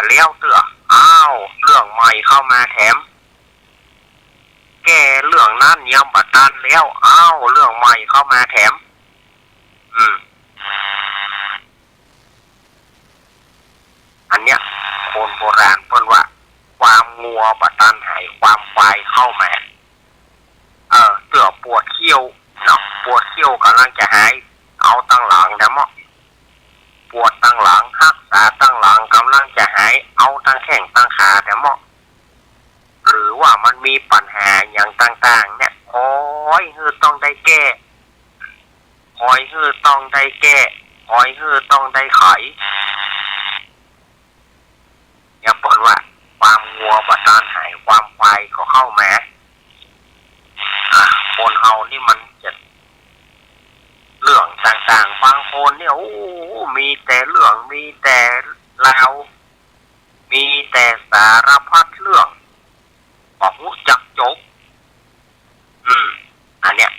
เลี้ยวเตืออ้าวเรื่องใหม่เข้ามาแถมแก้เรื่องนั้นยังบัดตันแล้วอ้าวเรื่องใหม่เข้ามาแถมอันเนี้ยคนโบราณเพิ่นว่าความงัวบัดตันหายความควายเข้ามาเตือปวดเขี้ยวเนาะปวดเขี้ยวกำลังจะหายเอาตั้งหลังแต่หมอปวดตั้งหลังรักษาตั้งหลังกำลังจะหายเอาตั้งแข้งตั้งขาแต่หมอหรือว่ามันมีปัญหาอย่างต่างๆเนี่ยโอ้ยต้องได้แก้โอ้ยต้องได้แก้โอ้ยต้องได้ไขอย่าบ่นว่าความงัวบัดตันหายความควายก็เข้ามาคนเฮานี่มันจะเรื่องต่างๆบางคนเนี่ยมีแต่เรื่องมีแต่ราวมีแต่สารพัดเรื่องบอกรู้จักจบอันเนี้ย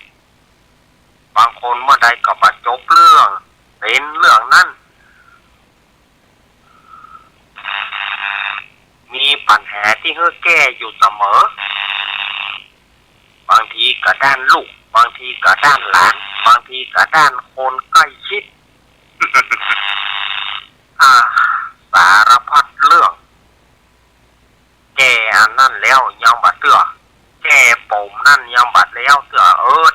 บางคนเมื่อใดก็มาจบเรื่องเป็นเรื่องนั้นมีปัญหาที่ให้แก้อยู่เสมอบางทีก็ด้านลูกบางทีก็ด้านหลานบางทีก็ด้านคนใกล้ชิด สารพัดเรื่องแก้อันนั่นแล้วยังบัดเตือแก้ปมนั่นยังบัดแล้วเตือ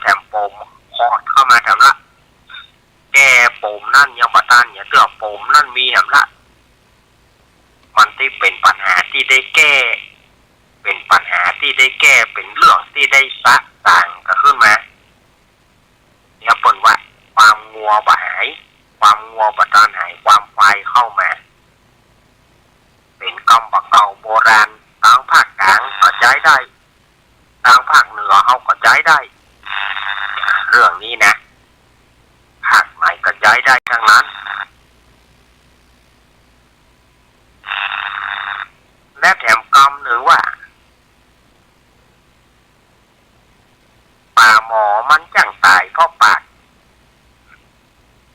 แถมปมคอดเข้ามาแถมละแก้ปมนั่นยังบัดตันอย่าเตือปมนั่นมีแถมละมันที่เป็นปัญหาที่ได้แก้เป็นปัญหาที่ได้แก้เป็นเรื่องที่ได้สะต่างก็ขึ้นมาเนี่ยผลว่าความงัวบ่หายความงัวบ่ตันหายความควายเข้ามาเป็นคำบักเก่าโบราณทางภาคกลางก็ใช้ได้ทางภาคเหนือเขาก็ใช้ได้เรื่องนี้นะภาคไหนก็ใช้ได้ทั้งนั้นและแถมคำหนึ่งว่าป่าหมอมันจังตายเพราะปาก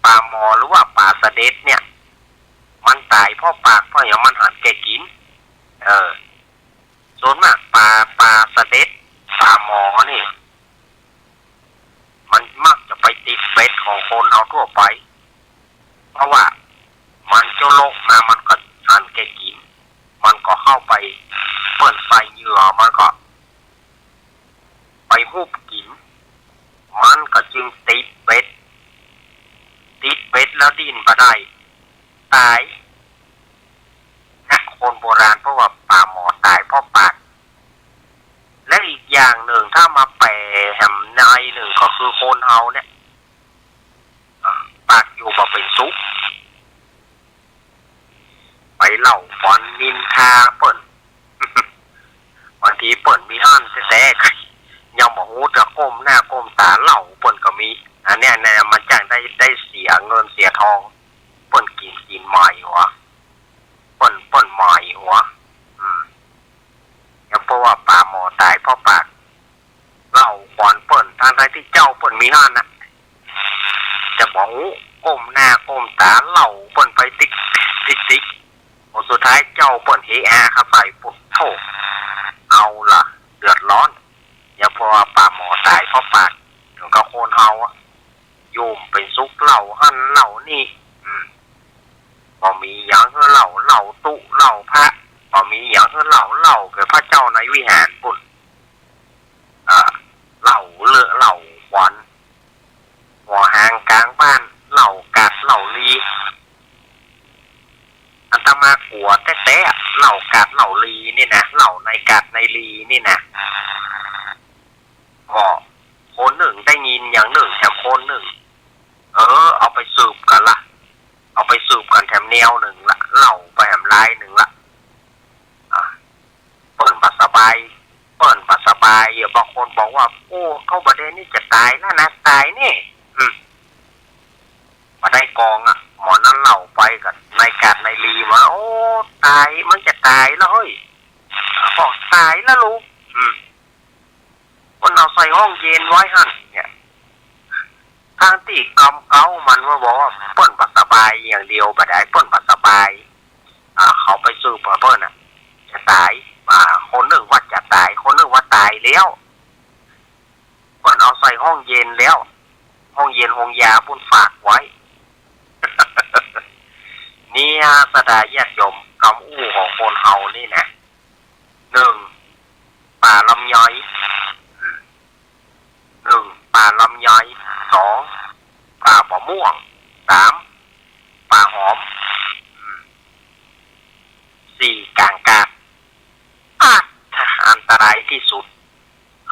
ป่าหมอหรือว่าป่าเสด็จเนี่ยมันตายเพราะปากเพราะอย่างมันหันแกกินส่วนมากป่าเสด็จป่าหมอนี่มันมักจะไปติดเป็ดของคนเอาทั่วไปเพราะว่ามันเจ้าโลกมามันก็หันแกกินมันก็เข้าไปเปิดไฟเหยื่อมันก็ไปหุบกินมันก็จึงติดเป็ดแล้วดิ้นมาได้ตายคนโบราณเพราะว่าป่าหมอตายเพราะปากและอีกอย่างหนึ่งถ้ามาแปลแหมในหนึ่งก็คือคนเฮาเนี่ยปากอยู่มาเป็นซุกไปเล่าฟันนินทาเปิ่น บางทีเปิ่นมีห้านแต่ยังบอกว่าจะก้มหน้าก้มตาเล่าเปิ่นก็มีอันเนี้ยมันจังได้เสียเงินเสียทองเปิ่นกินใหม่หัวเปิ่นใหม่หัวเพราะว่าป่าหมอตายเพราะปากเล่าก่อนเปิ่นทางใดที่เจ้าเปิ่นมีห้านนะจะบอกก้มหน้าก้มตาเล่าเปิ่นไปติ๊กสุดท้ายเจ้าเปิ่นเฮอาเข้าไปปุ๊บโธ่เอาล่ะเดือดร้อนอย่าเพราะว่าป่าหมอตายเพราะปากถึงกับโคนเฮาโยมเป็นซุกเหล่าหั่นเหล่านี่พอมีอย่างเฮือเหล่าตุเหล่าพระพอมีอย่างเฮือเหล่าเกิดพระเจ้าในวิหารปุ่นเหล่าเลอะเหล่าควันหัวหางกลางบ้านเหล่ากัดเหล่าลีอัตมากลัวแต่เหล่ากัดเหล่าลีนี่นะเหล่าในกัดในลีนี่นะก็คนหนึ่งได้ยินอย่างหนึ่งแถมคนหนึ่งเอาไปสืบกันละเอาไปสืบกันแถมแนวหนึ่งละเหล่าไปแถมลายหนึ่งละเปิ่นปัสสบายบางคนบอกว่าโอ้เข้าประเด็นนี่จะตายแล้วนะตายนี่มาได้กองหมอนั่นเหล่าไปกับในกาดในลีมาโอ้ตายมันจะตายแล้วเฮ้ยบอกตายแล้วลูกคนเอาใส่ห้องเย็นไว้หั่นเนี่ยทางที่กำเก้ามันว่าบอกว่าเปิ้นปัสสบายอย่างเดียวบ่ได้เปิ้นปัสสบายเขาไปซื้อ เปิ้ลน่ะจะตายคนหนึ่งว่าจะตายคนหนึ่งว่าตายแล้วเปิ้ลเอาใส่ห้องเย็นแล้วห้องเย็นห้องยาปุ่นฝากไว้ นี่สดาญาติโยมคำอู้ของคนเฮานี่นะหนึ่งป่าลำย้อยป่าลำย้อยสองป่าบ่ม่วงสามป่าหอมสี่กางกาถ้าอันตรายที่สุด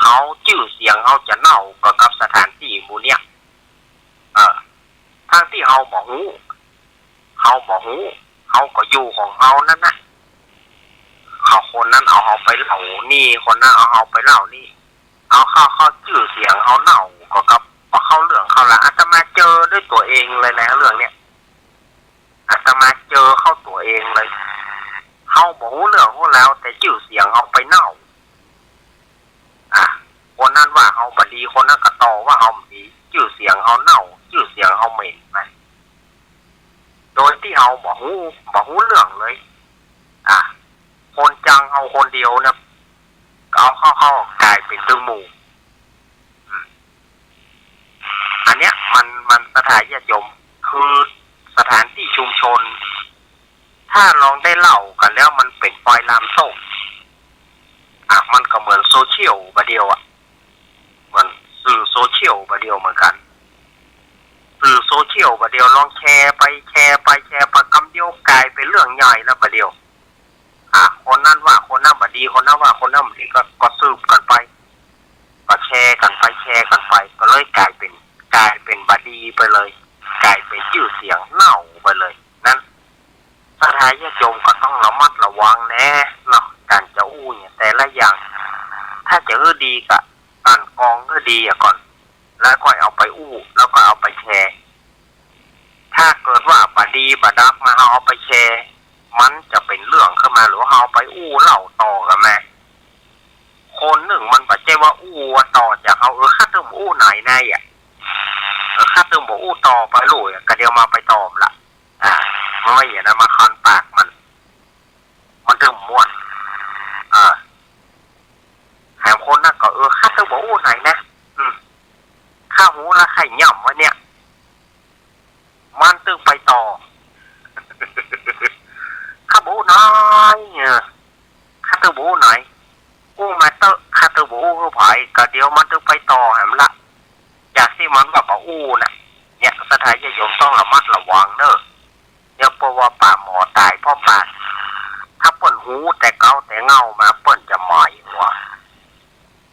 เขาชื่อเสียงเขาจะเน่ากับสถานที่หมู่เนี้ยทั้งที่เขาบอกหูเขาก็อยู่ของเขานั่นนะเขาคนนั้นเอาเขาไปเล่านี่คนนั้นเอาเขาไปเล่านี่เอาเขาชื่อเสียงเขาเน่าก็กับเขาเรื่องเขาละอาตมาเจอด้วยตัวเองเลยนะเรื่องเนี้ยอาตมาเจอเข้าตัวเองเลยเขาบอกเรื่องเขาแล้วแต่ชื่อเสียงเขาไปเน่าคนนั้นว่าเขาบดีคนนั้นก็ต่อว่าเขาดีชื่อเสียงเขาเน่าชื่อเสียงเขาเหม็นไปโดยที่เขาบอกเรื่องเลยคนจังเอาคนเดียวนะเอาเข้ากลายเป็นตึงหมู่อันเนี้ยมันสถานญาติโยมคือสถานที่ชุมชนถ้าลองได้เล่ากันแล้วมันเป็นปล่อยลามโซ่มันก็เหมือนโซเชียลประเดียวเหมือนสื่อโซเชียลประเดียวเหมือนกันสื่อโซเชียลประเดียวลองแชร์ไปคำเดียวกลายเป็นเรื่องใหญ่แล้วประเดียวคนนั้นว่าคนนั้นบดีคนนั้นว่าคนนั้นบดีก็สืบกันไปก็แชร์กันไปก็เลยกลายเป็นบดีไปเลยกลายเป็นชื่อเสียงเน่าไปเลยนั้นสถานญาติโยมก็ต้องระมัดระวังแน่เนาะการจะอู้เนี่ยแต่ละอย่างถ้าจะดีก็การกองดีก่อนแล้วค่อยเอาไปอู้แล้วก็เอาไปแชร์ถ้าเกิดว่าบดีบดักมาเอาไปแชร์มันจะเป็นเรื่องขึ้นมาหรือเอาไปอู้เล่าต่อกันแม่คนหนึ่งมันปัจเจว่าอู้ต่อจากเขาข้าตึมอู้ไหนแน่ข้าตึมบอกอู้ต่อไปลุยก็เดียวมาไปตอบละไม่อย่างนั้นมาคันปากมันตึมม้วนแถมคนนั้นก็ข้าตึมบอกอู้ไหนนะข้าหูละไข่ย่ำวะเนี่ยมันตึงไปต่อข้าบูน้อยข้าตึงบูไหนอู้มาเตอข้าตึงบูอู้ไผ่ก็เดี๋ยวมันตึงไปต่อแหมละจากที่มันแบบอู้นะเนี่ยสถานญาติโยมต้องระมัดระวังเนอะเนี่ยเพราะว่าป่าหมอตายเพราะป่าถ้าเปิ้นหูแต่เกาแต่เงามาเปิ้นจะหมายหัว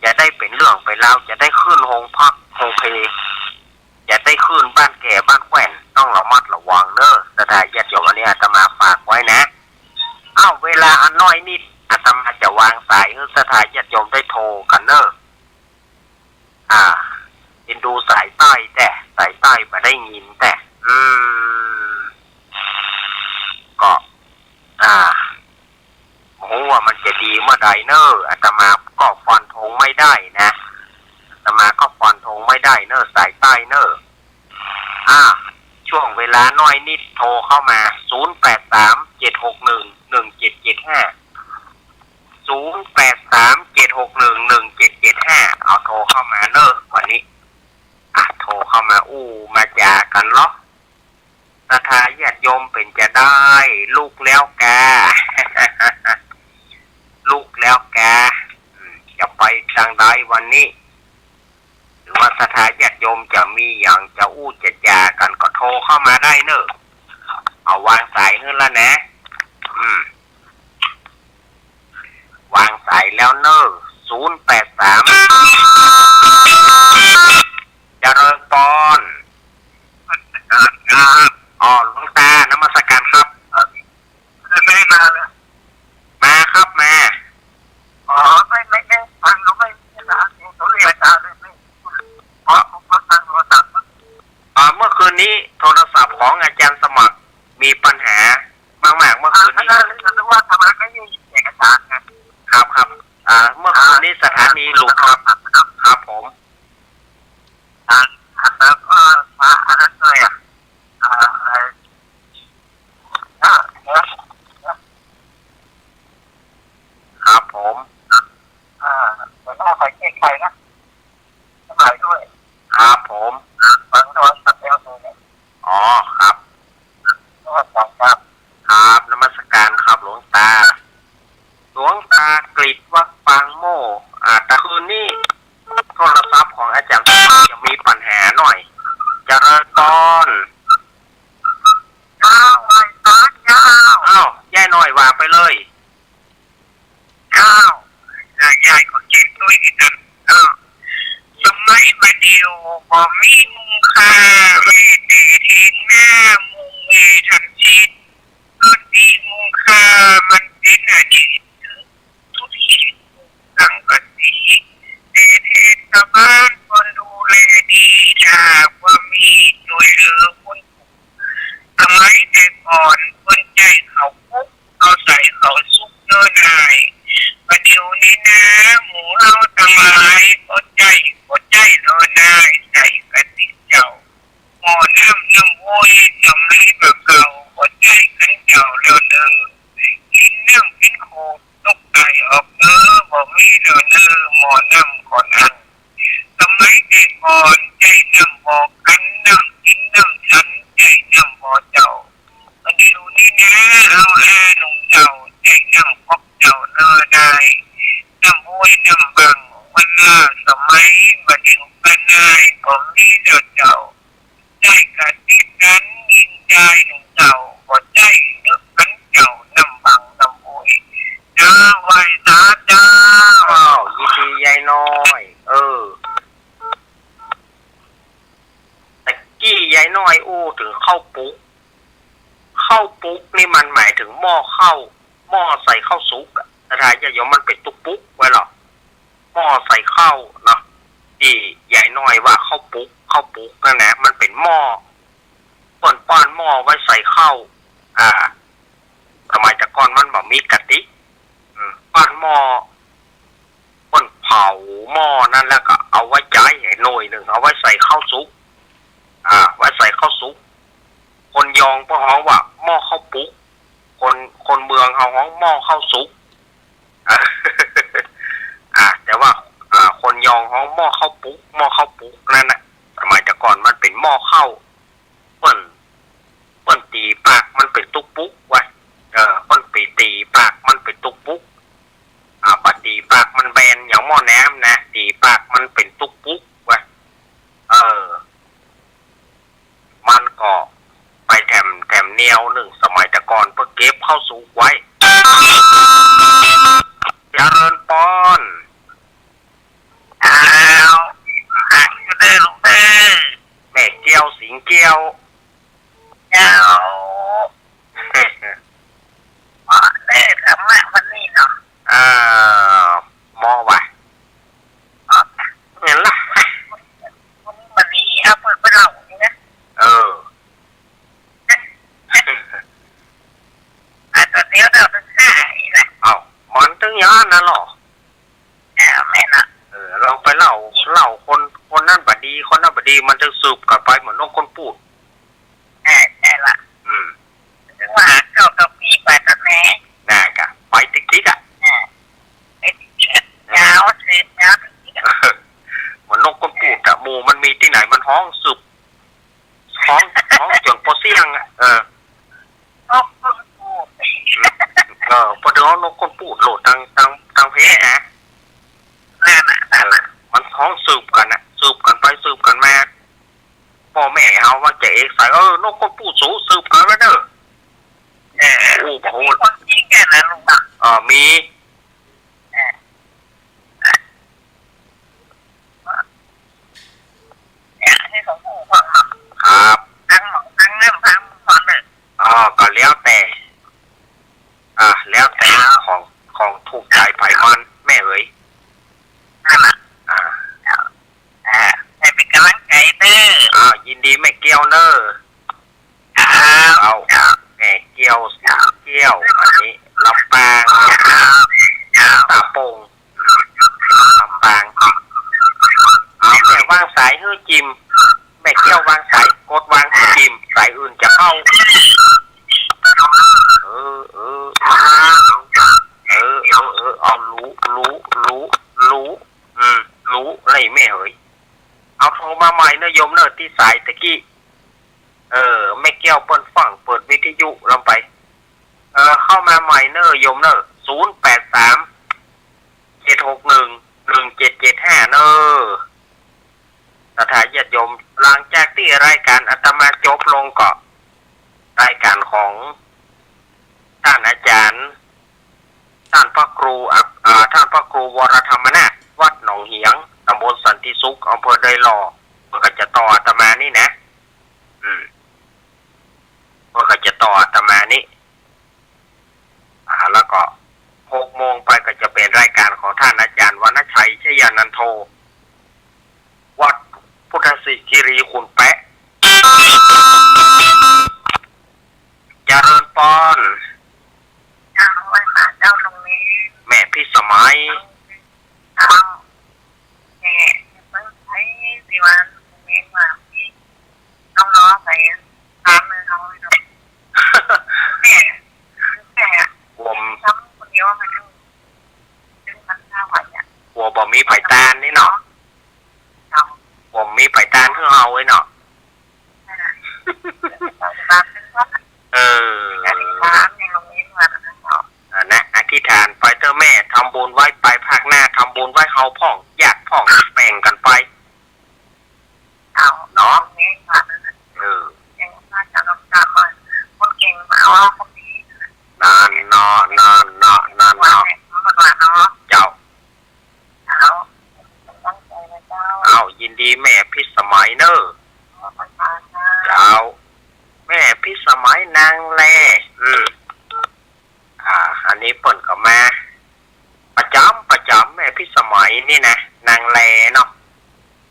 จะได้เป็นเรื่องไปแล้วจะได้ขึ้นโรงพักโรงเพจะได้ขึ้นบ้านแก่บ้านแขวนต้องระมัดระวังเนอะสถานญาติโยมอันนี้อาตมาฝากไว้นะเวลาอันน้อยนิดอาตมาจะวางสายให้สถานญาติโยมได้โทรกันเนอะเห็นดูสายใต้มาได้ยินแต่ก็โอ้ว่ามันจะดีเมื่อใดเนอะอาตมาก็ฟันธงไม่ได้นะอาตมาก็ฟันธงไม่ได้เนอะสายใต้เนอะช่วงเวลาน้อยนิดโทรเข้ามา0837611775เอาโทรเข้ามาเนอะวันนี้โทรเข้ามามาจากันเหรอสถานญาติโยมเป็นจะได้ลูกแล้วแก ลูกแล้วแกจะไปทางใดวันนี้หรือว่าสถานญาติโยมจะมีอย่างจะจะจากันก็โทรเข้ามาได้เนอะเอาวางสายขึ้นแล้วนะวางสายแล้วเนอะ083เจริญปอนหลวงตานมัสการครับไม่มาเลยมาครับมาไม่ฟังเราไม่นะเขาเรียกอาจารย์ไม่เพราะผมฟังโทรศัพท์เมื่อคืนนี้โทรศัพท์ของอาจารย์สมัครมีปัญหามากๆเมื่อคืนนี้นึกว่าทำอะไรไม่มีเอกสารครับเมื่อคืนนี้สถานีหลุดครับผมแล้วก็มาอันนั้นเลย ใครแก้ไขนะถ่ายด้วยครับผมฟังโทรศัพท์แล้วเนี่ยอ๋อครับนมัสการครับครับนมัสการครับหลวงตาหลวงตากฤษวัดปางโม่แต่คืนนี้โทรศัพท์ของอาจารย์จะมีปัญหาหน่อยเจริญพรอ้าวย่ายหน่อยว่าไปเลยอ้าวยายก็เจ็บด้วยนี่นะสมัยมาเดียวบ่มีมุงค่าไม่ตีทิ้งหน้ามุงเวทันชิดก็ดีมุงค่ามันเป็นอดีตทุกทีสังกะสีเทศบาลคนดูแลดีถ้าว่ามีหน่วยเหลือคนสมัยแต่ก่อนคนใจเขาปุ๊บเอาใส่เขาซุกเนื้อนายประเดี๋ยวนี้นะหมูเราทำลายอดใจเนื้อนายใส่กระติกเจ้าหมอน้ำโวยจำไม่แบบเก่าอดใจกันเก่าแล้วเนื้อกินน้ำกินโคตกใจออกเนื้อบอกมีเนื้อหมอน้ำก่อนอันสมัยแต่ก่อนใจน้ำบอกกันน้ำกินน้ำฉันใจน้ำบอกเจ้าประเดี๋ยวนี้นะเอาหนุ่มเจ้าใจน้ำพบเจ้าเนื้อนายน้ำโวยน้ำบังวันน่าสมัยบัดเดี๋ยวกันนายผมนี่เจ้าได้กระติดนั้นยินใจหนุ่มเจ้าบ่ใจนึกกันเจ้าน้ำบังน้ำโวยจ้าไหวสาจ้ายินดียายน้อยตะกี้ยายน้อยอู้ถึงข้าวปุ๊กนี่มันหมายถึงหม้อใส่ข้าวสุกอะแต่ถ้าจะยอมมันเป็นตุ๊กปุ๊กไว้หรอหม้อใส่ข้าวเนาะที่ใหญ่น้อยว่าข้าวปุ๊กนั่นแหละมันเป็นหม้อป้อนหม้อไว้ใส่ข้าวสมัยแต่ก่อนมันแบบมีกะติป้อนหม้อป้อนเผาหม้อนั่นแล้วก็เอาไว้จ่ายหน่อยหนึ่งเอาไว้ใส่ข้าวสุกไว้ใส่ข้าวสุกคนยองก็ฮ้องว่าหม้อข้าวปุ๊กคนเมืองเขาฮ้องหม้อข้าวสุกแต่ว่าคนยองฮ้องหม้อข้าวปุ๊กนั่นนะสมัยแต่ก่อนมันเป็นหม้อข้าวเปิ้นตีปากมันเป็นตุ๊กปุ๊กไว้เปิ้นปีตีปากมันเป็นตุ๊กปุ๊กปัดตีปากมันแบนอย่างหม้อน้ำนะตีปากมันเป็นตุ๊กปุ๊กไว้มันก็ไปแถมแนวหนึ่งสมัยแต่ก่อนเพื่อเก็บเข้าสุกไว้เจริญปอนก็ได้ลูกแม่เกี้ยวสิงเกี้ยวเจ้าเล่ธรรมะวันนี้เนาะมอวะเห็นล่ะวันนี้เอาเปิดไปเล่านี่นะแต่เดี๋ยวเราจะใช่แหละมันตึงย้อนนะหรอแม่นะเราไปเล่าคนนั่นบดีคนนั่นบดีมันจะสืบกลับไปเหมือนนกคนพูดใช่ละถึงว่าเจ้ากับปีไปตัดแม่น่ากะไปติ๊กไอ้ติ๊กยาวเสียยาวติ๊กเหมือนนกคนพูดอะหมูมันมีที่ไหนมันห้องสืบห้องจนพอเสียงนกคนพูดพอเดี๋ยวนกคนพูดโหลดทางเพจนะมันท้องสืบกันไปสืบกันมาพ่อแม่เอาว่าจะเอกใส่นกคนพูดสูสืบกันแล้วเด้อโอ้โหคนจริงแค่นั้นลุงมีให้เขาพูดฟังครับทั้งหมดทั้งน้ำทั้งฟันเลยก็แล้วแต่ของถูกใจไผ่มันแม่เอ๋ยให้เป็นกำลังใจเด้อยินดีแม่เกี้ยวเนอแม่เกี้ยวอันนี้ลำปางตาโป่งลำปางแม่วางสายฮื้อจิมแม่เกี้ยววางสายกดวางจิมสายอื่นจะเข้าเอารู้ รู้อะไรแม่เฮ้ยเอาโทรมาใหม่เนอะโยมเนอะที่สายตะกี้แม่แก้วเปิ้นฟังเปิดวิทยุลงไปเข้ามาใหม่เนอะโยมเนอะ0837611775เนอะสถานญาติโยมหลังจากที่รายการอาตมาจบลงก็รายการของท่านอาจารย์ท่านพระครูวรธรรมนาถวัดหนองเหียงตำบลสันติสุขอำเภอไดหล่อเพื่อจะต่ออาตมานี่นะเพื่อจะต่ออาตมานี่แล้วก็6 โมงไปก็จะเป็นรายการของท่านอาจารย์วรรณชัยชยานันโทวัดพุทธศิคีรีขุนแปะเจริญปอนเจ้าไว้ค่ะเจ้าตรงนี้แม่พี่สมัยเอาแม่เพิ่งใช้สิวันเองว่าพี่น้องๆไปตามมือเขาเลยเนาะแม่ผมทำคนเดียวมันถึงมันข้าวไหวอ่ะหัวบ่มีไผ่ตาลนี่เนาะผมมีไผ่ตาลเพื่อเอาไว้เนาะนะอธิษฐานไปเถอะแม่ทำบุญไว้ไปภาคหน้าทำบุญไว้เฮาพ่องญาติพ่องแบ่งกันไปเนาะยังน่าจะลงจากคนเก่งมาเอาคนดีนานเนาะเจ้าเอายินดีแม่พิสมัยเนอะเจ้าแม่พิสมัยนางแลอันนี้เปิ่นก็มาประจำแม่พิสมัยนี่นะนางแลเนาะ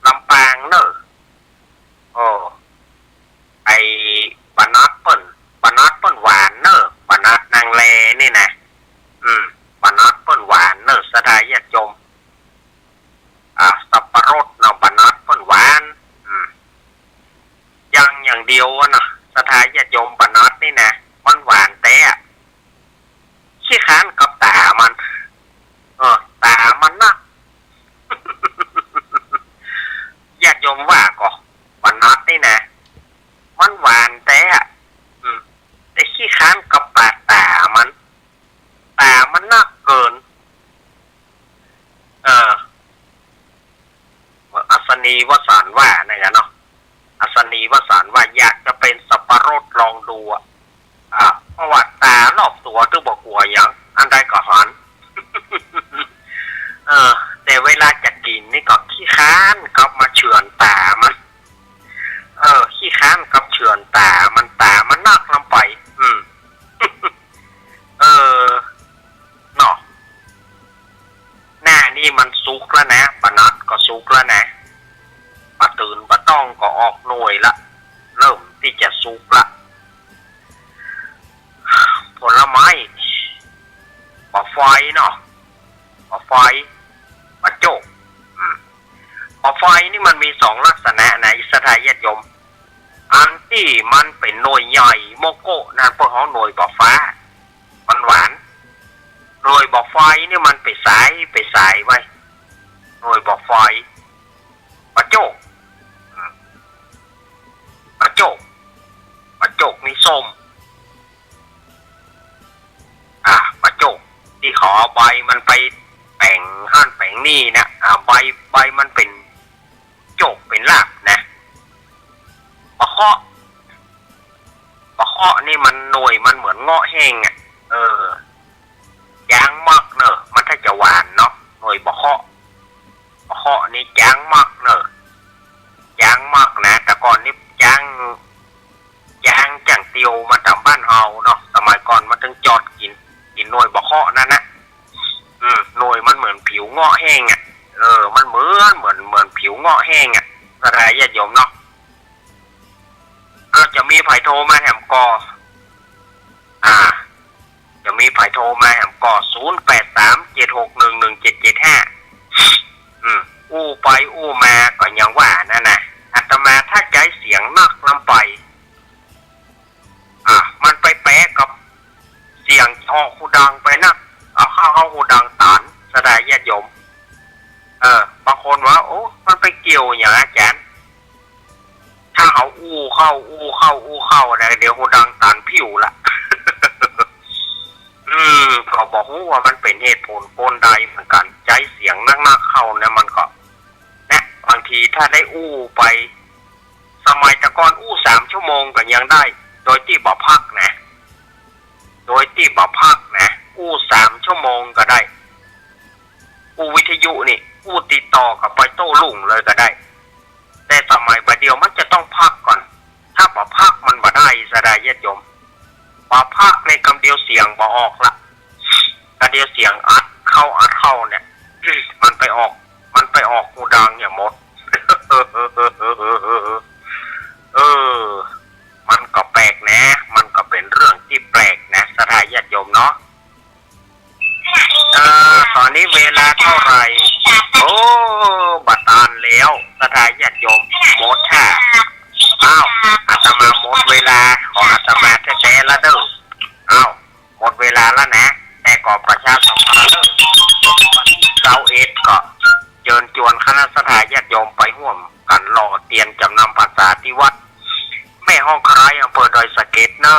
ลำปางเนอะไอ้ปนัดเปิ่นหวานเนอะปนัดนางแลนี่นะปนัดเปิ่นหวานเนอะสดายญาติโยมสับปะรดเนาะปนัดเปิ่นหวานอย่างเดียวนะสถานญาติโยมปนัดนี่นะมันหวานแต่ขี้ค้านกับตามันตามันนะญาติโยมว่าก็ปนัดนี่นะมันหวานแต่ขี้ค้านกับปากตามันนักเกินอัศนีวสานว่านะเนาะอัศนีวสานว่าอยากจะเป็นสับปะรดลองดูเพราะว่าตารอบตัวตัวบอกหัวอย่างอันใดก็หัน แต่เวลาจะกินนี่ก็ขี้ค้านกับมาเฉือนตามันขี้ค้านกับเฉือนตามันนักลำไปเนาะหน้านี่มันสุกแล้วนะปนัดก็สุกแล้วนะปะตื่นปะต้องก็ออกหน่วยละเริ่มที่จะสุกละผลไม้ปะไฟเนาะปะไฟปะโจกปะไฟนี่มันมี2 ลักษณะนะสถานญาติโยมอันที่มันเป็นหน่วยใหญ่โมโก้นั่นพวกเขาหน่วยปะฟ้ามันหวานหน่วยปะไฟนี่มันไปสายไว้หน่วยปะไฟปะโจกปะโจกนี่ส้มปะโจกที่ขอใบมันไปแป่งหั่นแป่งนี่นะใบมันเป็นโจกเป็นลาบนะปะเคาะนี่มันหน่วยมันเหมือนเงาะแห้งจางมากเนอะมันถ้าจะหวานเนาะหน่วยปะเคาะนี่จางมากเนอะจางมากนะแต่ก่อนนี่จางจังเตียวมาทำบ้านเฮาเนาะสมัยก่อนมันถึงจอดกินหน่วยปะเคาะนั่นนะหน่วยมันเหมือนผิวเงาะแห้งมันเหมือนผิวเงาะแห้งอะไรญาติโยมเนาะก็จะมีไผ่โทรมาแหมกอจะมีไผ่โทรมาแหมกอ0837611775อู้ไปอู้มาก็ยังว่านั่นนะอาตมาถ้าใจเสียงนักลำไปมันไปแปะกับเสียงหูดังไปนักเอาเข้าหูดังตานสดายญาติโยมบางคนว่า รู้ว่ามันเป็นเหตุผลโกนใดเหมือนกันใจเสียงนักๆเข้าเนี่ยมันก็นะบางทีถ้าได้อู้ไปสมัยตะกอนอู้3 ชั่วโมงก็ยังได้โดยที่บ่พักนะอู้3 ชั่วโมงก็ได้อู้วิทยุนี่อู้ติดต่อกับไปโต้รุ่งเลยก็ได้แต่สมัยบัดเดียวมันจะต้องพักก่อนถ้าบ่พักมันบ่ได้สดายญาติโยมบ่พักในคำเดียวเสียงบ่ออกละคำเดียวเสียงอัดเข้าเนี่ยมันไปออกหูดังอย่างหมดมันก็แปลกนะมันก็เป็นเรื่องที่แปลกนะสถานญาติโยมเนาะตอนนี้เวลาเท่าไหร่โอ้บัดตานแล้วสถานญาติโยมหมดค่ะอ้าวอาตมาหมดเวลาของอาตมาแท้ๆแล้วเด้ออ้าวหมดเวลาแล้วนะแต่ก็ประชาสัมพันธ์21ก็เชิญชวนคณะสถานญาติโยมไปร่วมกันรอเตียนจำนำพรรษาที่วัดแม่ห้องคล้ายอำเภอดอยสะเก็ดเนอ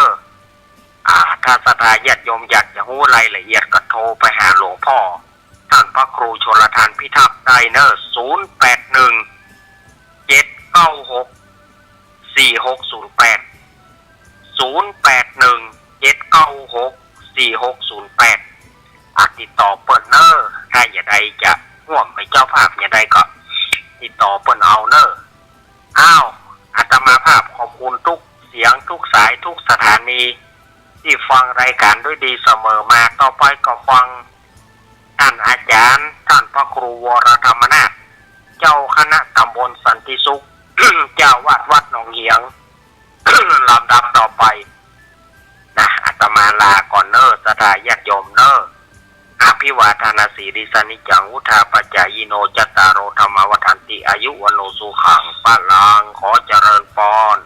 ถ้าสถานญาติโยมอยากจะรู้รายละเอียดก็โทรไปหาหลวงพ่อท่านพระครูชลทานพิทักษ์ได้เนอ081 796 4608 ติดต่อเปิ้นเนอถ้าอย่าใดจะร่วมไปเจ้าภาพอย่าใดก็ติดต่อเปิ้นเอาเนออ้าวอาตมาภาพขอบคุณทุกเสียงทุกสายทุกสถานีที่ฟังรายการด้วยดีเสมอมาต่อไปก็ฟังท่านอาจารย์ท่านพระครูวรธรรมนาถเจ้าคณะตำบลสันติสุข เจ้าวาดวัดหนองเหียง ลำดับต่อไปนะอาตมาลาก่อนเนอสถานญาติโยมเนออภิวาทนาสีริสนิจังวุธาปัจจายโนจัตตารโอธรรมวัฏันติอายุวโนสุขังปะลังขอเจริญพร